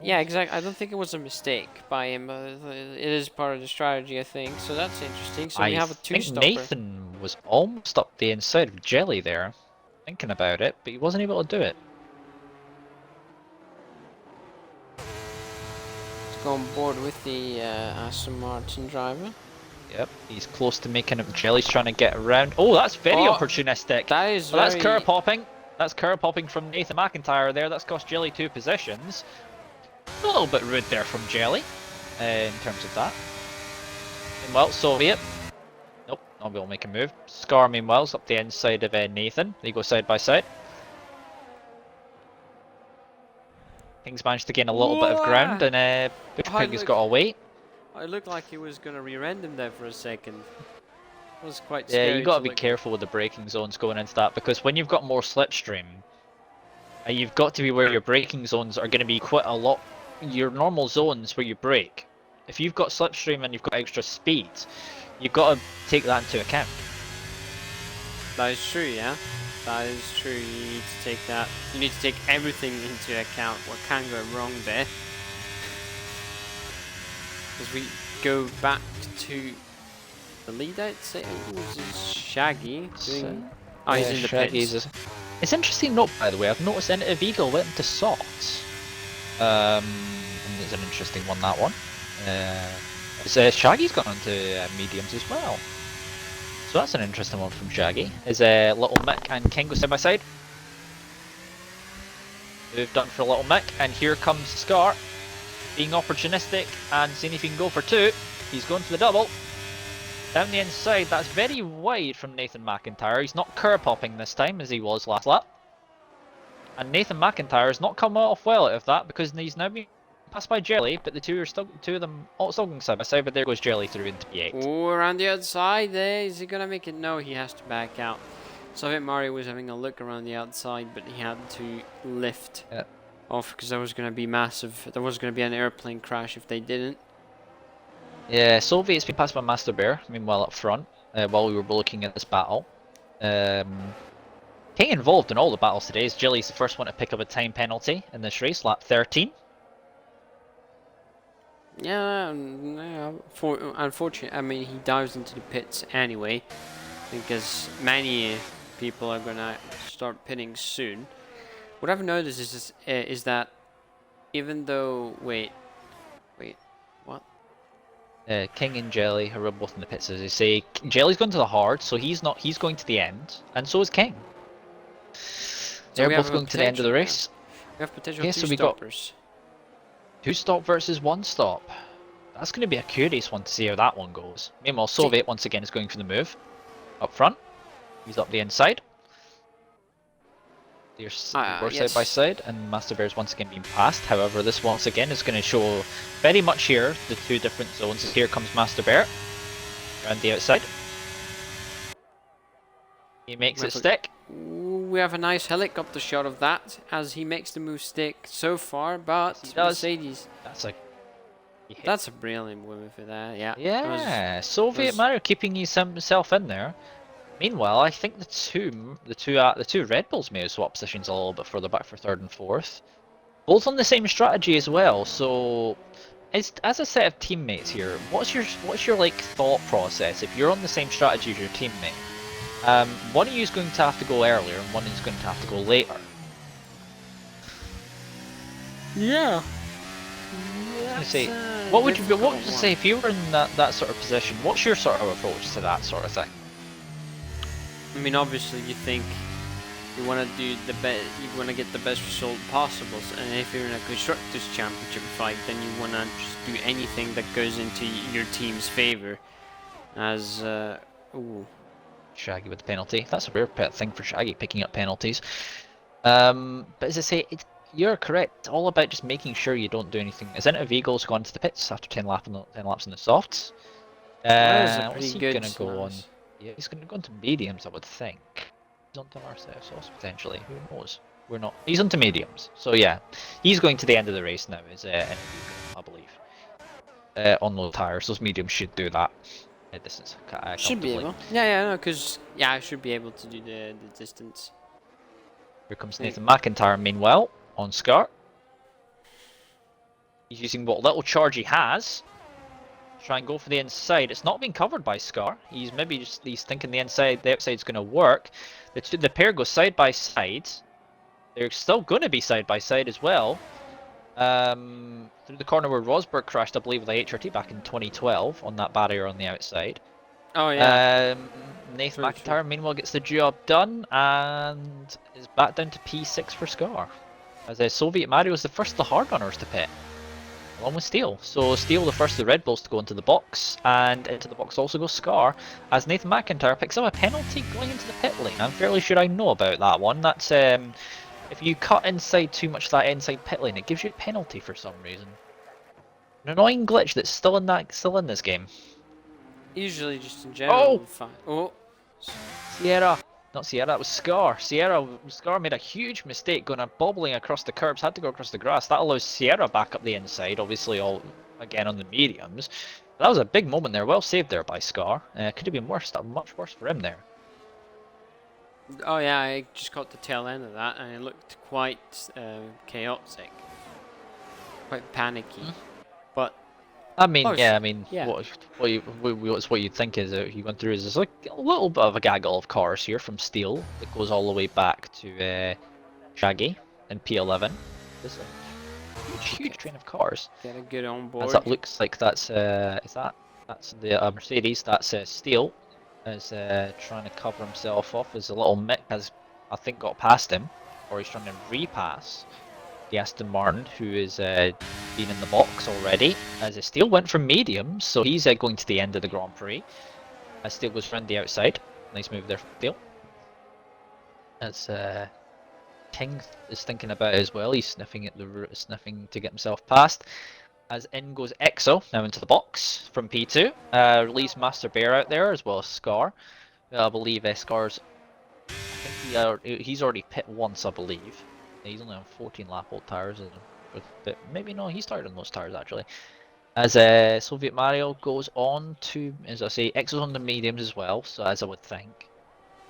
Yeah, exactly. I don't think it was a mistake by him. It is part of the strategy, I think. So that's interesting. So we have a two-stopper. I think Nathan was almost up the inside of Jelly there, thinking about it, but he wasn't able to do it. Let's go on board with the Aston Martin driver. Yep, he's close to making it. Jelly's trying to get around. Oh, that's very opportunistic. That is That's curb popping. That's curb popping from Nathan McIntyre there. That's cost Jelly 2 positions. A little bit rude there from Jelly, in terms of that. Meanwhile, Soviet. Nope, not able to make a move. Scar, meanwhile, is up the inside of Nathan. They go side by side. King's managed to gain a little bit of ground, and Bushpig has got to wait. It looked like he was going to rear-end him there for a second. It was quite scary. Yeah, you got to be careful with the braking zones going into that, because when you've got more slipstream, you've got to be where your braking zones are going to be quite a lot. Your normal zones where you brake, if you've got slipstream and you've got extra speed, You've got to take that into account. That is true, yeah. That is true. You need to take that. You need to take everything into account. What can go wrong there? As we go back to the lead, I'd say this is Shaggy doing. Oh, he's in the pits. It's interesting note, by the way. I've noticed Innovative Eagle went into softs. And it's an interesting one, that one. Shaggy's gone into mediums as well. So that's an interesting one from Shaggy. Is Little Mick and King go side by side. Move done for Little Mick, and here comes Scar, being opportunistic and seeing if he can go for two. He's going for the double. Down the inside, that's very wide from Nathan McIntyre. He's not curb hopping this time as he was last lap. And Nathan McIntyre has not come off well out of that because he's now being passed by Jelly, but the two of them still going side by side, but there goes Jelly through into P8. Oh, around the outside there. Is he gonna make it? No, he has to back out. So I think Mario was having a look around the outside, but he had to lift off because there was gonna be massive. There was gonna be an airplane crash if they didn't. Yeah, Soviet's been passed by Master Bear, meanwhile up front, while we were looking at this battle. King involved in all the battles today, as Jelly's the first one to pick up a time penalty in this race, lap 13. Yeah, unfortunately, I mean, he dives into the pits anyway, because many people are gonna start pitting soon. What I've noticed is that even though wait, what? King and Jelly are both in the pits, as they say. Jelly's going to the hard, so he's going to the end, and so is King. They're both going to the end of the race. We have potential yeah, two so we stoppers. Got 2 stop versus 1 stop. That's going to be a curious one to see how that one goes. Meanwhile, Soviet once again is going for the move. Up front. He's up the inside. They're side by side, and Master Bear's once again being passed. However, this once again is going to show very much here the 2 different zones. As here comes Master Bear around the outside. He makes it stick. We have a nice helicopter shot of that as he makes the move stick so far, but Mercedes. That's a brilliant move for that. Yeah. Yeah. Soviet Mario keeping himself in there. Meanwhile, I think the two Red Bulls may have swapped positions a little bit further back for 3rd and 4th. Both on the same strategy as well. So, as a set of teammates here, what's your like thought process if you're on the same strategy as your teammate? One of you is going to have to go earlier, and one is going to have to go later. Yeah. What would you say if you were in that sort of position? What's your sort of approach to that sort of thing? I mean, obviously, you think you want to do the best, you want to get the best result possible. And if you're in a constructors championship fight, then you want to just do anything that goes into your team's favor. As Shaggy with the penalty. That's a weird thing for Shaggy, picking up penalties. But as I say, you're correct. It's all about just making sure you don't do anything. As Innovative Eagle's gone to the pits after 10 laps in the softs. What's he going to go on? Yeah, he's going to go into mediums, I would think. He's onto RCS potentially. Who knows? We're not. He's onto mediums. So yeah, he's going to the end of the race now. Is Innovative Eagle, I believe. On low tires, those mediums should do that. Distance. Should be able. Yeah, no, because I should be able to do the distance. Here comes Nathan McIntyre. Meanwhile, on Scar, he's using what little charge he has. Try and go for the inside. It's not being covered by Scar. He's thinking the outside's going to work. The pair go side by side. They're still going to be side by side as well. Through the corner where Rosberg crashed, I believe, with the HRT back in 2012 on that barrier on the outside. Oh yeah. Nathan McIntyre meanwhile gets the job done and is back down to P6 for Scar. As Soviet Mario is the first of the hard runners to pit, along with Steel. So Steel the first of the Red Bulls to go into the box, and into the box also goes Scar, as Nathan McIntyre picks up a penalty going into the pit lane. I'm fairly sure I know about that one. That's if you cut inside too much of that inside pit lane, it gives you a penalty for some reason. An annoying glitch that's still in this game. Usually just in general. Sierra. Not Sierra, that was Scar. Scar made a huge mistake going bobbling across the curbs, had to go across the grass. That allows Sierra back up the inside, obviously all again on the mediums. That was a big moment there. Well saved there by Scar. Could have been worse. Much worse for him there. Oh yeah, I just got the tail end of that, and it looked quite chaotic, quite panicky. But I mean, oh, yeah. I mean, yeah. what you'd think is he went through is there's like a little bit of a gaggle of cars here from Steel that goes all the way back to Shaggy and P11. There's a huge train of cars. Get a good on As board. that looks like that's that's the Mercedes. That's Steel is trying to cover himself off as a little Mick has I think got past him, or he's trying to repass the Aston Martin, who is been in the box already. As Steel went from medium, so he's going to the end of the Grand Prix. As Steel goes round the outside, nice move there from Steel. As King is thinking about it as well, he's sniffing at the sniffing to get himself past. As in goes Exo, now into the box from P2. Release Master Bear out there as well as Scar. I believe Scar's. I think he's already pit once, I believe. He's only on 14 lap old tires, but maybe no, he started on those tires actually. As Soviet Mario goes on to, as I say, Exo's on the mediums as well, so as I would think.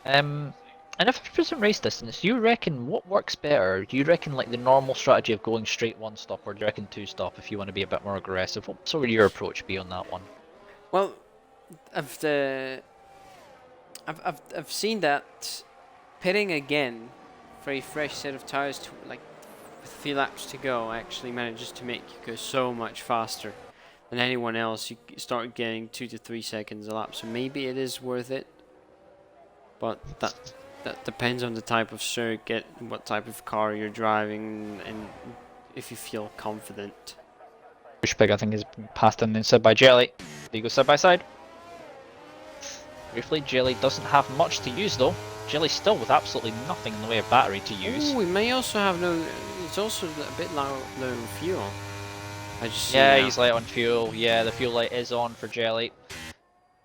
And if there's some race distance, do you reckon what works better? Do you reckon like the normal strategy of going straight one stop, or do you reckon two stop if you want to be a bit more aggressive? What sort of your approach be on that one? Well, I've seen that pitting again for a fresh set of tires, to, like with a few laps to go, actually manages to make you go so much faster than anyone else. You start getting 2 to 3 seconds a lap, so maybe it is worth it. But that depends on the type of circuit, what type of car you're driving, and if you feel confident. Pushpig, I think, is passed in inside by Jelly. They go side by side. Briefly, Jelly doesn't have much to use though. Jelly's still with absolutely nothing in the way of battery to use. Oh, we may also have no. It's also a bit low on fuel. I just yeah, he's light on fuel. Yeah, the fuel light is on for Jelly.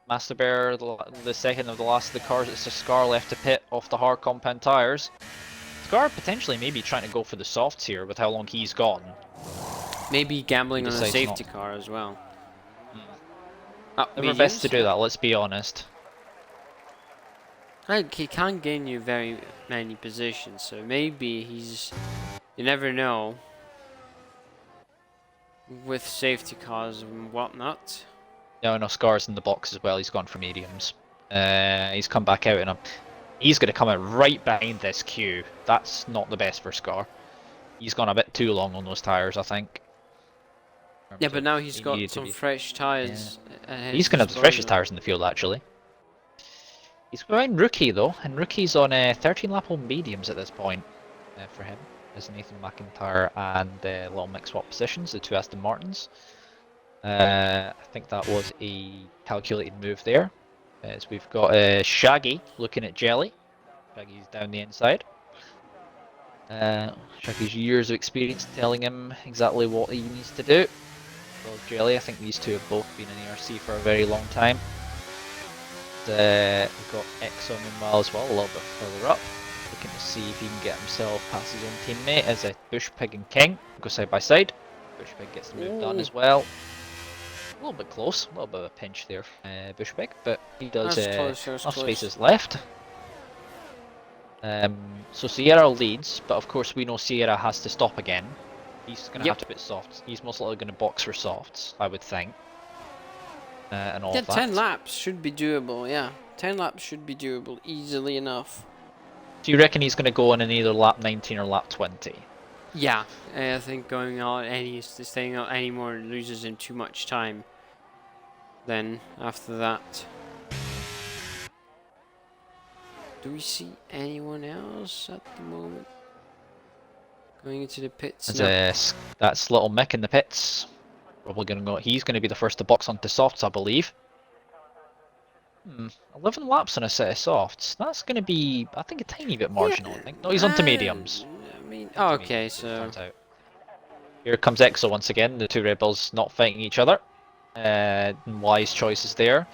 Master Bear, the second of the last of the cars. It's a Scar left to pit off the hard compound tires. Scar potentially maybe trying to go for the softs here with how long he's gone. Maybe gambling on a safety car as well. Never best to do that, let's be honest. He can't gain you very many positions, so maybe he's... You never know. With safety cars and whatnot. No, Scar's in the box as well. He's gone for mediums. He's come back out and he's going to come out right behind this queue. That's not the best for Scar. He's gone a bit too long on those tires, I think. Yeah, but now he's got some fresh tires. Yeah. He's going to have the freshest tires in the field, actually. He's behind Rookie, though, and Rookie's on 13 lap old mediums at this point for him. As Nathan McIntyre and Little Mix swap positions, the two Aston Martins. I think that was a calculated move there. As we've got Shaggy looking at Jelly. Shaggy's down the inside. Shaggy's years of experience telling him exactly what he needs to do. Well, Jelly, I think these two have both been in ERC for a very long time. We've got Exo meanwhile as well, a little bit further up. Looking to see if he can get himself past his own teammate as Bushpig and King go side by side. Bushpig gets the move done as well. A little bit close, a little bit of a pinch there, Bushpig, but he does enough spaces left. So Sierra leads, but of course we know Sierra has to stop again. He's going to have to put softs. He's most likely going to box for softs, I would think. And all of that. 10 laps should be doable, yeah. 10 laps should be doable easily enough. Do you reckon he's going to go on in either lap 19 or lap 20? Yeah, I think going on staying out any more loses him too much time. Then after that, do we see anyone else at the moment going into the pits? That's Little Mick in the pits. Probably going to go. He's going to be the first to box onto softs, I believe. 11 laps on a set of softs. That's going to be, I think, a tiny bit marginal. I think. No, he's onto mediums. I mean, oh, okay, so here comes Exo once again. The two rebels not fighting each other. Wise choices there.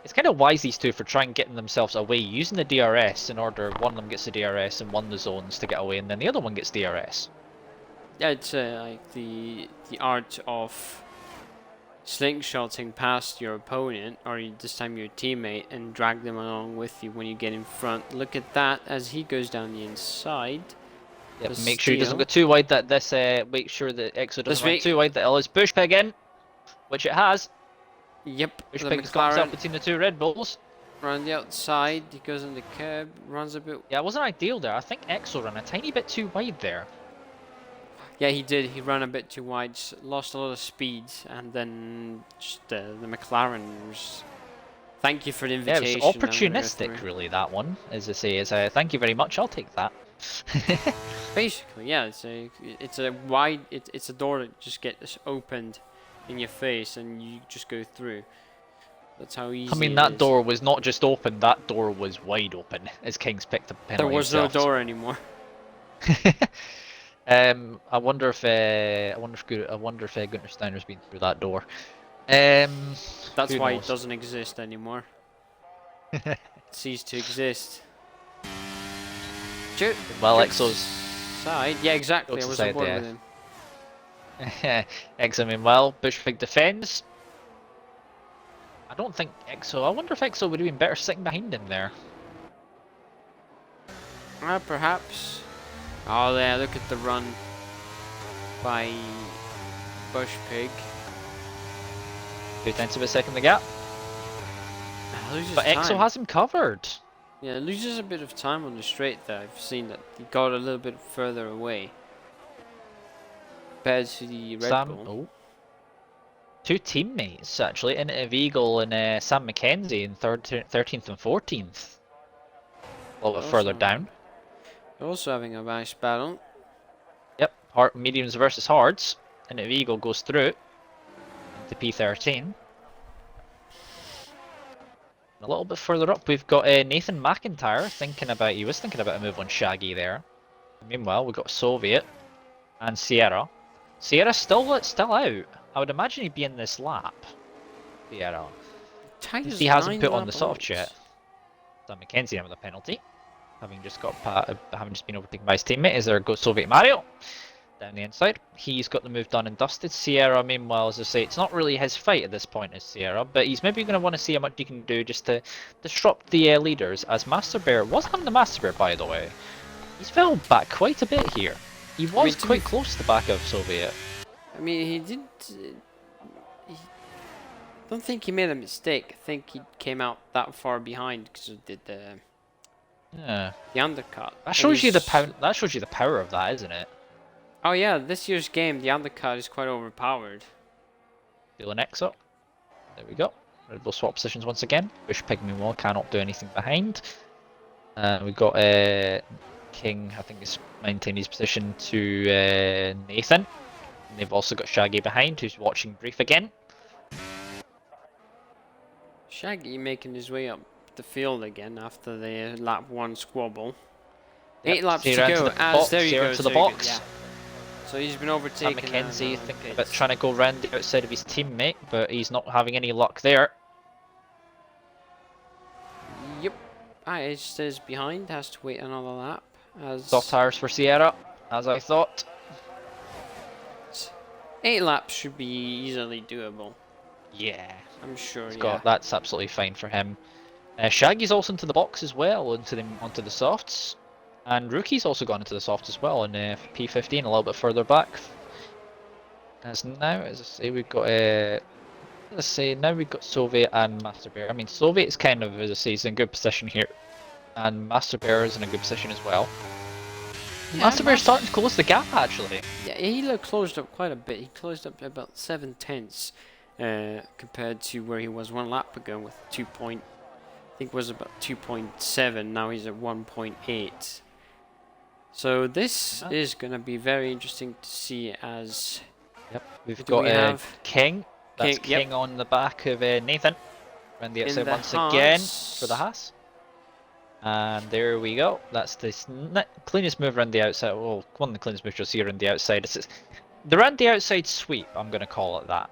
It's kind of wise these two for trying getting themselves away using the DRS in order one of them gets the DRS and one the zones to get away, and then the other one gets DRS. Yeah, it's like the art of slingshotting past your opponent, or this time your teammate, and drag them along with you when you get in front. Look at that as he goes down the inside. Yep, make sure he doesn't go too wide. That this make sure that EXO doesn't run too wide. That allows Bush Pig in, which it has. Yep. Bush Pig comes up between the two Red Bulls. Around the outside, he goes on the curb, runs a bit. Yeah, it wasn't ideal there. I think EXO ran a tiny bit too wide there. Yeah, he did. He ran a bit too wide, lost a lot of speed, and then just, the McLaren was. Thank you for the invitation. Yeah, it was opportunistic, really. That one, as I say, is thank you very much. I'll take that. Basically, yeah, it's a wide, it's a door that just gets opened in your face, and you just go through. That's how easy. I mean, that door was not just open; that door was wide open. As Kings picked up the penalty. There was no door anymore. I wonder if Gunter Steiner's been through that door. That's why it doesn't exist anymore. It ceased to exist. Well, EXO's side. Yeah, exactly. I was on board with him. EXO, meanwhile, Bushpig defends. I don't think EXO. I wonder if EXO would have been better sitting behind him there. Perhaps. Oh, yeah, look at the run by Bushpig. 2/10 of a second the gap. But EXO has him covered. Yeah, loses a bit of time on the straight there. I've seen that he got a little bit further away compared to the Red Bull. Oh. Two teammates actually, in Eagle and Sam McKenzie in 13th and 14th. A little bit further down. Also having a nice battle. Yep, mediums versus hards, and Eagle goes through into P13. A little bit further up, we've got Nathan McIntyre he was thinking about a move on Shaggy there. Meanwhile, we've got Soviet and Sierra. Sierra's still out. I would imagine he'd be in this lap. Sierra. He hasn't put on the soft yet. So McKenzie with a penalty, having just been overtaken by his teammate. Is there goes Soviet Mario down the inside. He's got the move done and dusted. Sierra, meanwhile, as I say, it's not really his fight at this point, is Sierra, but he's maybe going to want to see how much he can do just to disrupt the leaders. As Master Bear was having the Master Bear, by the way. He's fell back quite a bit here. He was quite close to the back of Soviet. I mean, he didn't. I don't think he made a mistake. I think he came out that far behind because he did the undercut. That shows you the power. That shows you the power of that, isn't it? Oh yeah, this year's game, the undercut is quite overpowered. Stealing EXO. There we go. Red Bull swap positions once again. Bushpig meanwhile cannot do anything behind. We've got King, I think he's maintained his position to Nathan. And they've also got Shaggy behind, who's watching Brief again. Shaggy making his way up the field again after the lap 1 squabble. Yep, 8 laps to go, as there you go. To the box. Yeah. So he's been overtaken. McKenzie thinking about trying to go round the outside of his teammate, but he's not having any luck there. Yep. It stays behind, has to wait another lap. Soft tires for Sierra, as I thought. 8 laps should be easily doable. Yeah. I'm sure, That's absolutely fine for him. Shaggy's also into the box as well, onto the softs. And Rookie's also gone into the softs as well in P15, a little bit further back. As I say, we've got now we've got Soviet and Master Bear. I mean, Soviet's kind of, as I say, he's in good position here, and Master Bear is in a good position as well. Yeah, Master Bear's starting to close the gap actually. Yeah, he closed up quite a bit. He closed up about 7/10 compared to where he was 1 lap ago with I think it was about 2.7. Now he's at 1.8. So this is going to be very interesting to see as... Yep, we've got King. That's King yep. on the back of Nathan. Around the outside once again for the Haas. And there we go. That's the cleanest move around the outside. Well, one of the cleanest moves you'll see around the outside. The around the outside sweep, I'm going to call it that.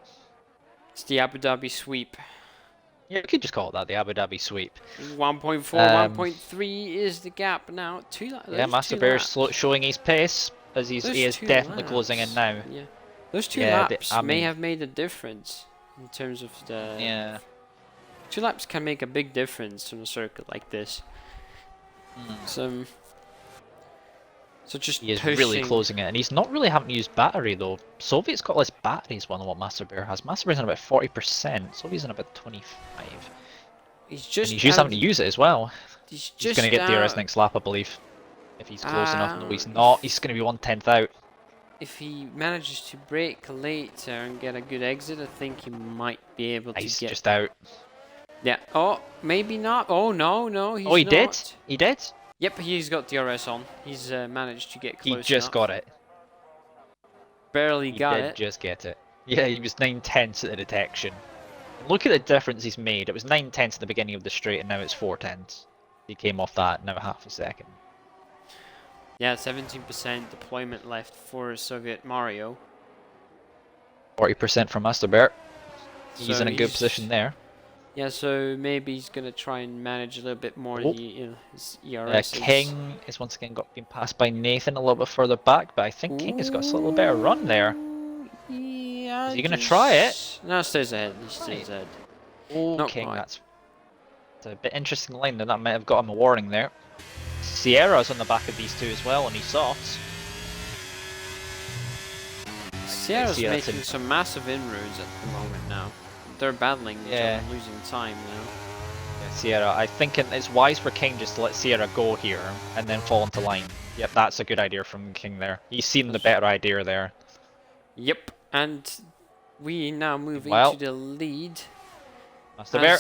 It's the Abu Dhabi sweep. Yeah, you could just call it that, the Abu Dhabi sweep. 1.4, 1.3 is the gap now. Yeah, Master Bear is showing his pace, as he is definitely closing in now. Yeah, those 2 laps may have made a difference. in terms of the... Yeah. 2 laps can make a big difference on a circuit like this. So just He is pushing. really closing it, and he's not really having to use battery though. Soviet's got less batteries than what Master Bear has. Master Bear's on about 40%, Soviet's on about 25. He's just And he's used having to use it as well. He's He's going to get DRS next lap, I believe. If he's close enough. No, he's not. He's going to be 1/10 out. If he manages to brake later and get a good exit, I think he might be able to He's get... just out. Yeah. Oh, maybe not. Oh, no, he's not. Oh, he did? He did? Yep, he's got DRS on. He's managed to get close He just enough. got it. Barely got He did just get it. Yeah, he was 9/10 at the detection. Look at the difference he's made. It was 9/10 at the beginning of the straight, and now it's 4/10. He came off that now half a second. Yeah, 17% deployment left for Soviet Mario. 40% from Master Bear. He's So in a good position there. Yeah, so maybe he's gonna try and manage a little bit more Oh. his ERS. King is once again been passed by Nathan a little bit further back, but I think King has got a slightly better run there. Yeah. Is he gonna try it? No, stays ahead. He stays ahead. Oh, Not King, quite. that's a bit interesting line there. That might have got him a warning there. Sierra's on the back of these two as well, and he's soft. Sierra's Sierra making some massive inroads at the moment now. They're battling each other, losing time now. Yeah, Sierra, I think it's wise for King just to let Sierra go here and then fall into line. Yep, that's a good idea from King there. He's seen the better idea there. Yep, and we now move Well, into the lead. Master Bear.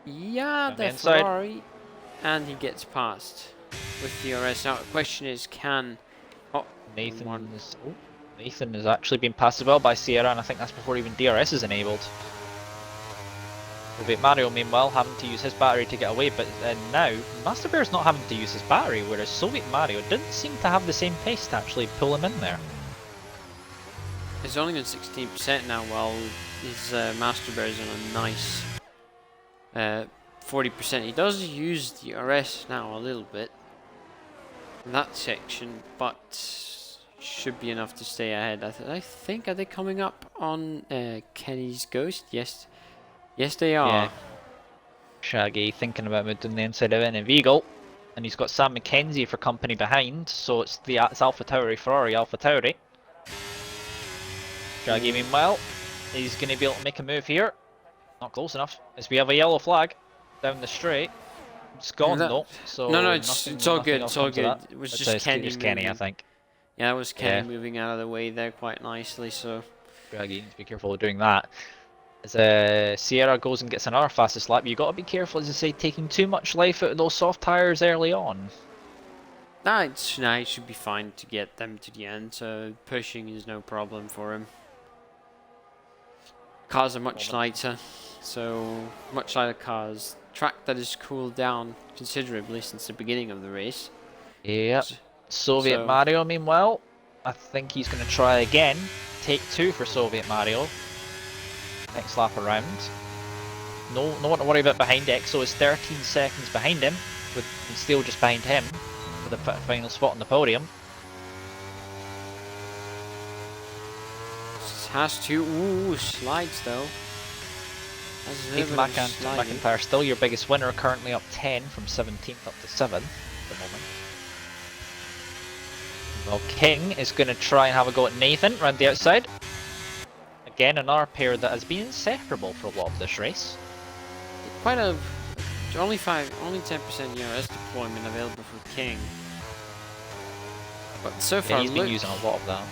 Yeah, On the the inside. Ferrari. And he gets past with DRS. Now the question is, can... Oh, Nathan has actually been passed as well by Sierra, and I think that's before even DRS is enabled. Soviet Mario, meanwhile, having to use his battery to get away, but now Master Bear's not having to use his battery, whereas Soviet Mario didn't seem to have the same pace to actually pull him in there. He's only on 16% now, while his Master Bear is on a nice 40%. He does use DRS now a little bit in that section, but should be enough to stay ahead. I think, are they coming up on Kenny's Ghost? Yes, they are. Yeah. Shaggy thinking about moving the inside of it in Eagle, and he's got Sam McKenzie for company behind, so it's Alpha Tauri Ferrari Alpha Tauri. Shaggy meanwhile, he's going to be able to make a move here. Not close enough, as we have a yellow flag down the straight. It's gone though, so no, it's all good. It's all good. It was just Kenny. Kenny, I think. Yeah, it was Kenny moving out of the way there quite nicely. So Shaggy, you need to be careful of doing that. As Sierra goes and gets another fastest lap, you got to be careful, as I say, taking too much life out of those soft tires early on. Nah, it should be fine to get them to the end. So pushing is no problem for him. Cars are much lighter, so much lighter cars. Track that has cooled down considerably since the beginning of the race. Yep. Soviet Mario, meanwhile, I think he's going to try again. Take 2 for Soviet Mario. Next lap around. No one to worry about behind. EXO is 13 seconds behind him, with Steele just behind him for the final spot on the podium. Has to. Ooh, slides though. Nathan McIntyre still your biggest winner, currently up 10 from 17th up to 7th at the moment. Well, King is going to try and have a go at Nathan round the outside. Again, another pair that has been inseparable for a lot of this race. Quite a only 10% ERS deployment available for King. But so far, he's been using a lot of that.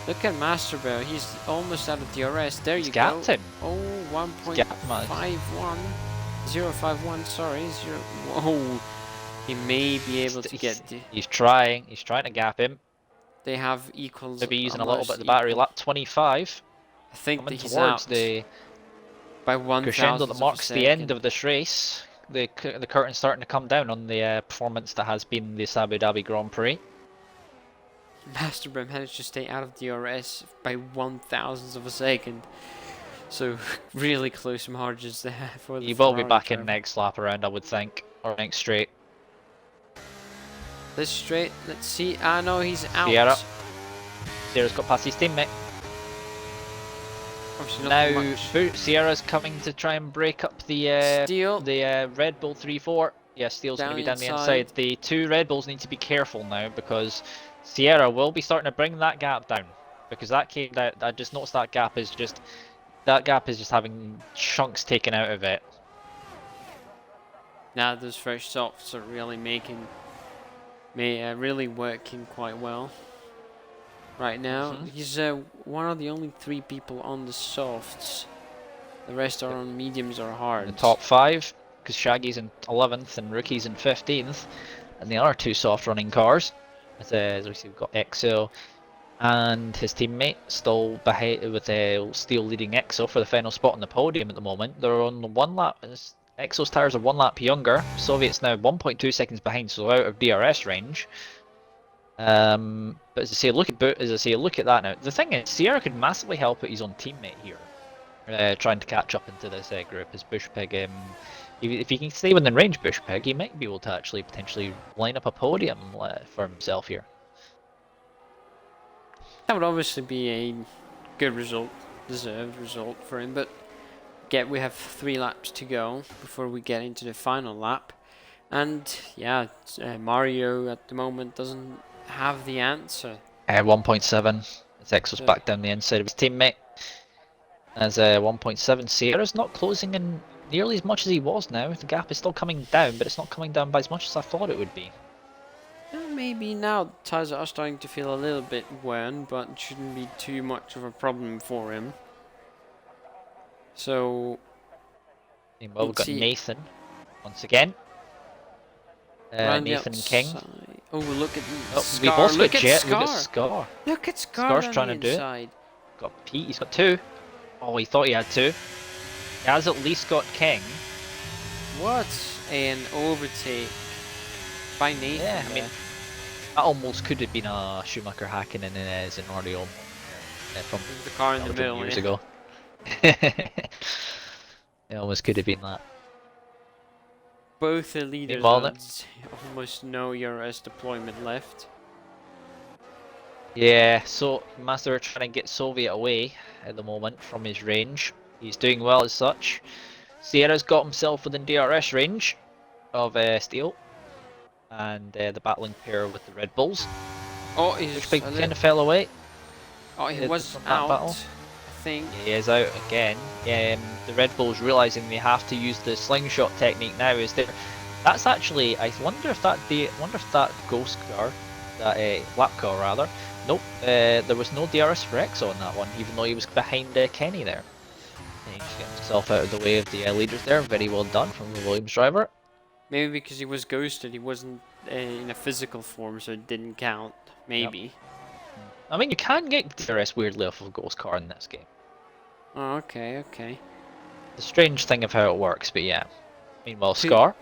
Look at Master Bear, he's almost out of DRS. There you go. Gapped him. Oh, 1.51. 051, sorry. Whoa. He may be able to get... He's trying to gap him. They have equals... Maybe using a little bit of the battery. Lap 25. I think coming he's towards out the by 1,000 crescendo that marks the end of this race. The curtain's starting to come down on the performance that has been this Abu Dhabi Grand Prix. Master Bear managed to stay out of DRS by 1,000th of a second. So really close margins there for the He will be Ferrari back driver. in next lap around, I would think, or next straight. This straight, let's see. Ah no, he's out. Sierra's got past his teammate. Obviously not Now, much. Sierra's coming to try and break up the Steel Red Bull 3-4. Yeah, Steel's going to down be the down the inside. inside. The two Red Bulls need to be careful now because Sierra will be starting to bring that gap down. Because that came down, I just noticed that gap is just having chunks taken out of it. Now those fresh softs are really really working quite well. Right now, he's one of the only 3 people on the softs. The rest are on mediums or hards. The top 5, because Shaggy's in 11th and Rookie's in 15th, and the other 2 soft running cars. As we see, we've got EXO and his teammate still behind with Steel leading EXO for the final spot on the podium at the moment. They're on the 1 lap. EXO's tyres are 1 lap younger. Soviet's now 1.2 seconds behind, so out of DRS range. But as I say, look at that now. The thing is, Sierra could massively help out his own teammate here. Trying to catch up into this group as Bushpig, if he can stay within range, Bushpig, he might be able to actually potentially line up a podium for himself here. That would obviously be a good result, deserved result for him, but we have 3 laps to go before we get into the final lap. And yeah, Mario at the moment doesn't have the answer. 1.7, as Exo's back down the inside of his teammate. As 1.7, Sierra's not closing in nearly as much as he was now. The gap is still coming down, but it's not coming down by as much as I thought it would be. Maybe now tires are starting to feel a little bit worn, but it shouldn't be too much of a problem for him. So, Well, we've got Nathan once again. Nathan and King. Oh, look at Scar. We've also look got at Jet. Scar. We've got Scar. Look at Scar. Scar's trying to do it. Got Pete. He's got 2. Oh, he thought he had 2. He has at least got King. What an overtake by Nathan. Yeah, I mean, that almost could have been a Schumacher Hakkinen and Zenorio from the car in the middle years ago. It almost could have been that. Both the leaders almost no ERS deployment left. Yeah, so Master are trying to get Soviet away at the moment from his range. He's doing well as such. Sierra's got himself within DRS range of Steel. And the battling pair with the Red Bulls. Oh, he's kind of fell away. Oh, he was out. Battle. I think. Yeah, he is out again. The Red Bulls realizing they have to use the slingshot technique now. That's actually. I wonder if that ghost car, that lap car rather. Nope. There was no DRS for EXO on that one, even though he was behind Kenny there. And he just got himself out of the way of the leaders there. Very well done from the Williams driver. Maybe because he was ghosted, he wasn't in a physical form, so it didn't count. Maybe. Yep. I mean, you can get DRS weirdly off of a ghost car in this game. Oh, okay. The strange thing of how it works, but yeah. Meanwhile, Scar,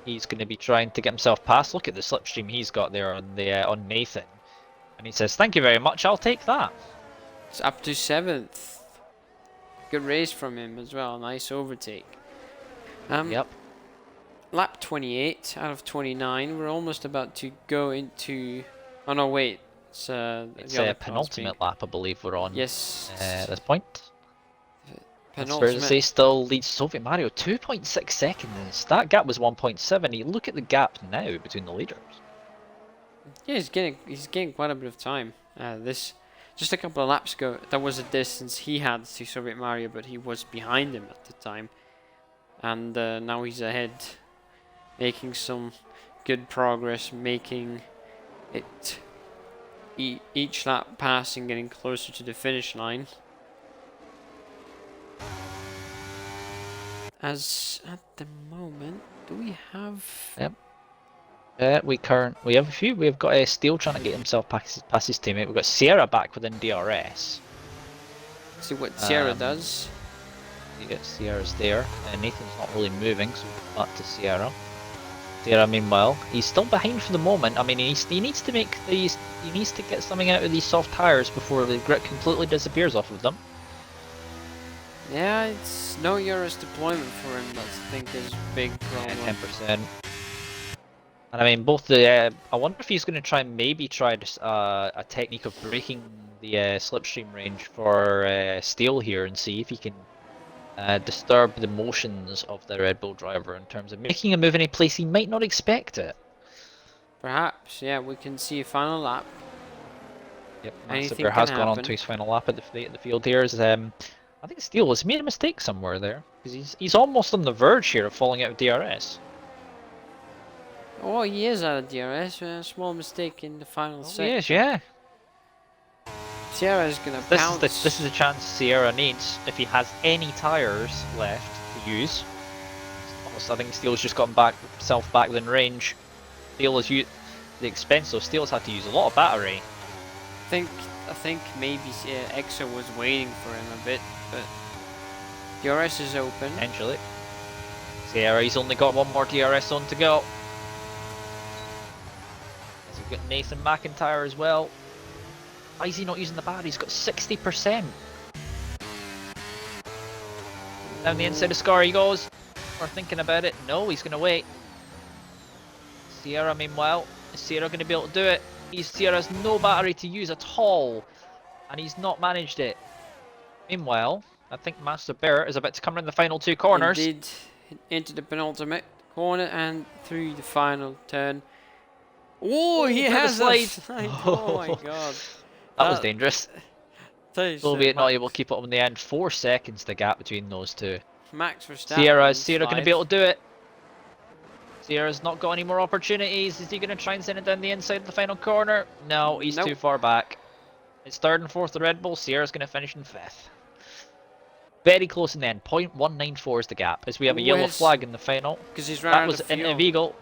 he's going to be trying to get himself past. Look at the slipstream he's got there on Nathan, and he says, "Thank you very much. I'll take that." It's up to 7th. Good race from him as well. Nice overtake. Yep. Lap 28 out of 29. We're almost about to go into. Oh no, wait. It's a penultimate lap, I believe we're on. Yes. At this point. Penultimate. Still leads Soviet Mario 2.6 seconds. That gap was 1.7. You look at the gap now between the leaders. Yeah, he's getting quite a bit of time. Just a couple of laps ago, that was a distance he had to Soviet Mario, but he was behind him at the time, and now he's ahead, making some good progress, making it each lap passing, getting closer to the finish line. As at the moment, do we have? Yep. We have a few. We've got Steel trying to get himself past his teammate. We've got Sierra back within DRS. See what Sierra does. You get Sierra's there, and Nathan's not really moving, so we'll come back to Sierra. Sierra, meanwhile, he's still behind for the moment. I mean, he needs to get something out of these soft tires before the grip completely disappears off of them. Yeah, it's no ERS deployment for him. That's I think his big problem. 10%. And I mean, both the. I wonder if he's going to try this, a technique of braking the slipstream range for Steele here and see if he can disturb the motions of the Red Bull driver in terms of making a move in a place he might not expect it. Perhaps, yeah, we can see a final lap. Yep, Anything Massive can has gone on happen. to his final lap at the field here. I think Steele has made a mistake somewhere there because he's almost on the verge here of falling out of DRS. Oh, he is out of DRS. A small mistake in the final Oh, sector. he is, yeah. Sierra is gonna pounce. This is a chance Sierra needs if he has any tyres left to use. Almost, I think Steele's just gotten himself back within range. Steele has used the expense, so Steele's had to use a lot of battery. I think maybe EXO was waiting for him a bit, but DRS is open. Potentially. Sierra, he's only got one more DRS zone to go. So we've got Nathan McIntyre as well. Why is he not using the battery? He's got 60%. Down the inside of Scar he goes. We're thinking about it. No, he's going to wait. Sierra, meanwhile, is Sierra going to be able to do it? Sierra has no battery to use at all, and he's not managed it. Meanwhile, I think Master Bear is about to come around the final two corners. Indeed, into the penultimate corner and through the final turn. Oh, he has a slide. Oh my god. That was dangerous. Albeit not able to keep up in the end. 4 seconds the gap between those two. Max Verstappen. Sierra going to be able to do it? Sierra's not got any more opportunities. Is he going to try and send it down the inside of the final corner? No, he's too far back. It's 3rd and 4th the Red Bull. Sierra's going to finish in 5th. Very close in the end. 0.194 is the gap as we have a yellow flag in the final. Because he's run out of fuel. That was illegal.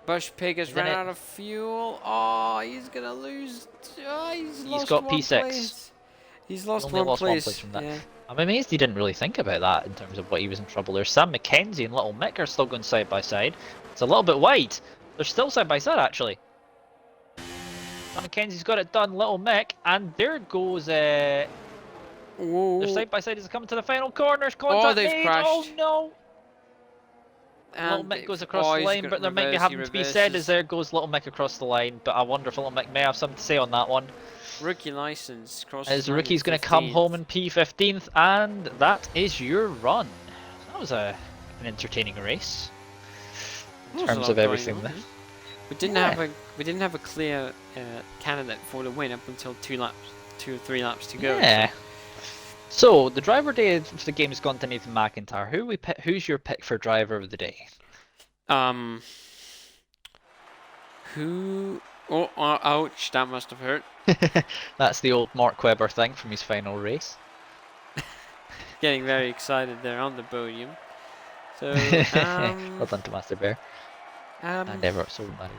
Bush Pig has run out of fuel. Oh, he's going to lose. Oh, he's got P6. Place. He's lost one place from that. Yeah. I'm amazed he didn't really think about that in terms of what he was in trouble there. Sam McKenzie and Little Mick are still going side by side. It's a little bit wide. They're still side by side actually. Sam McKenzie's got it done, Little Mick, and there goes they're side by side as they come to the final corners. Contact they've crashed. Oh no! And Little Mick goes across the line, but there might be having to be said as there goes Little Mick across the line. But I wonder if Little Mick may have something to say on that one. Rookie license crosses. As the rookie's going to come home in P15th, and that is your run. That was an entertaining race in terms of everything there. We didn't have a clear candidate for the win up until 2 or 3 laps to go. Yeah. So the driver day of the game has gone to Nathan McIntyre. Who's your pick for driver of the day? Who? Oh, ouch! That must have hurt. That's the old Mark Webber thing from his final race. Getting very excited there on the podium. So, well done to Master Bear. And Everett Soul Mario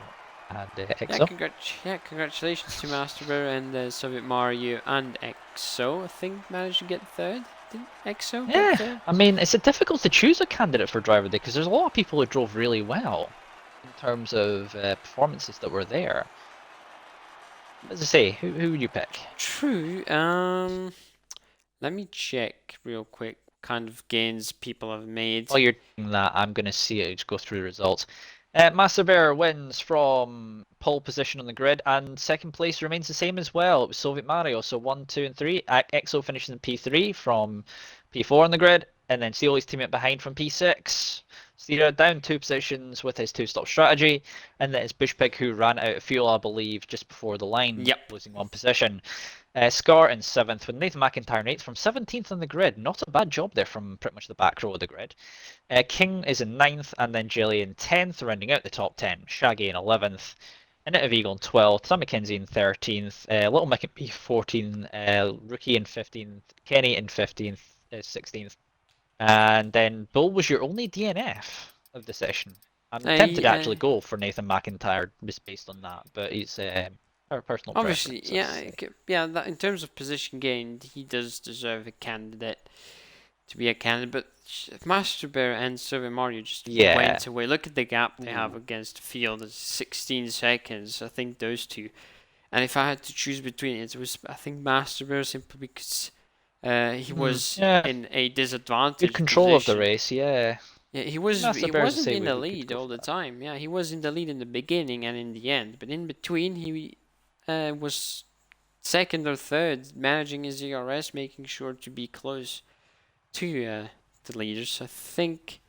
and EXO. Yeah, congratulations to Master Bear and Soviet Mario and EXO. I think managed to get 3rd. Didn't EXO get 3rd? I mean, it's difficult to choose a candidate for driver day because there's a lot of people who drove really well in terms of performances that were there. As I say, who would you pick? True. Let me check real quick what kind of gains people have made. While you're doing that, I'm going to see it. Just go through the results. Master Bear wins from pole position on the grid, and 2nd place remains the same as well. It was Soviet Mario, so 1, 2, and 3. EXO finishes in P3 from P4 on the grid, and then Steely's teammate behind from P6. Steera down 2 positions with his 2-stop strategy, and then it's Bushpig who ran out of fuel, I believe, just before the line, losing 1 position. Scar in 7th with Nathan McIntyre in 8th from 17th on the grid. Not a bad job there from pretty much the back row of the grid. King is in 9th, and then Jelly in 10th, rounding out the top 10. Shaggy in 11th. Annette Eagle in 12th, Sam McKenzie in 13th, Little Mick in 14th, Rookie in 15th, Kenny in 15th, 16th. And then Bull was your only DNF of the session. I'm tempted to actually go for Nathan McIntyre just based on that, but it's our personal obviously, preference. That in terms of position gained, he does deserve a candidate to be a candidate. But Master Bear and Silver Mario just went away. Look at the gap they have against the field. It's 16 seconds. I think those two. And if I had to choose between it, I think Master Bear simply because he was in a disadvantage. Good control position. Of the race, Yeah, he wasn't in the lead all the time. Yeah, he was in the lead in the beginning and in the end, but in between he was second or third, managing his ERS, making sure to be close to the leaders. I think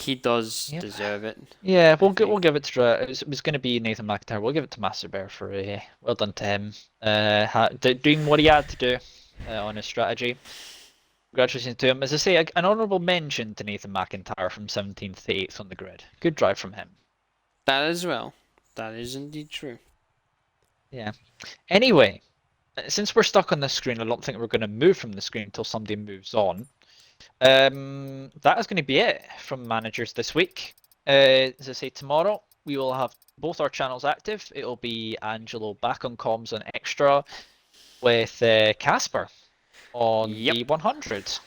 he does Yep. deserve it. Yeah, I we'll think. give it to it was going to be Nathan McIntyre. We'll give it to Master Bear for well done to him. Doing what he had to do on his strategy. Congratulations to him. As I say, an honourable mention to Nathan McIntyre from 17th to 8th on the grid. Good drive from him. That as well. That is indeed true. Yeah. Anyway, since we're stuck on this screen, I don't think we're going to move from the screen until somebody moves on. That is going to be it from managers this week. As I say, tomorrow we will have both our channels active. It'll be Angelo back on comms on Extra with Casper on Yep. the 100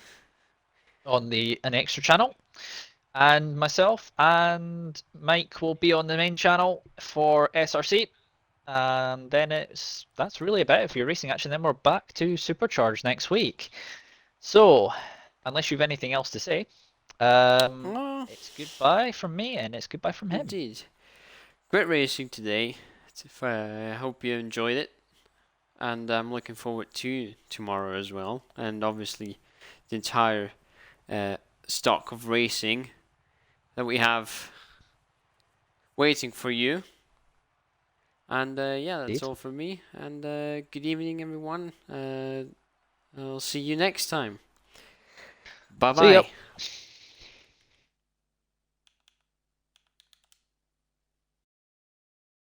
on an Extra channel, and myself and Mike will be on the main channel for SRC. And then that's really about it for your racing action. Then we're back to Supercharge next week. So, unless you've anything else to say, Oh, it's goodbye from me and it's goodbye from him. indeed. Great racing today. I hope you enjoyed it. And I'm looking forward to tomorrow as well. And obviously, the entire stock of racing that we have waiting for you. And yeah, that's Indeed. all from me. And good evening, everyone. I'll see you next time. Bye See ya. bye.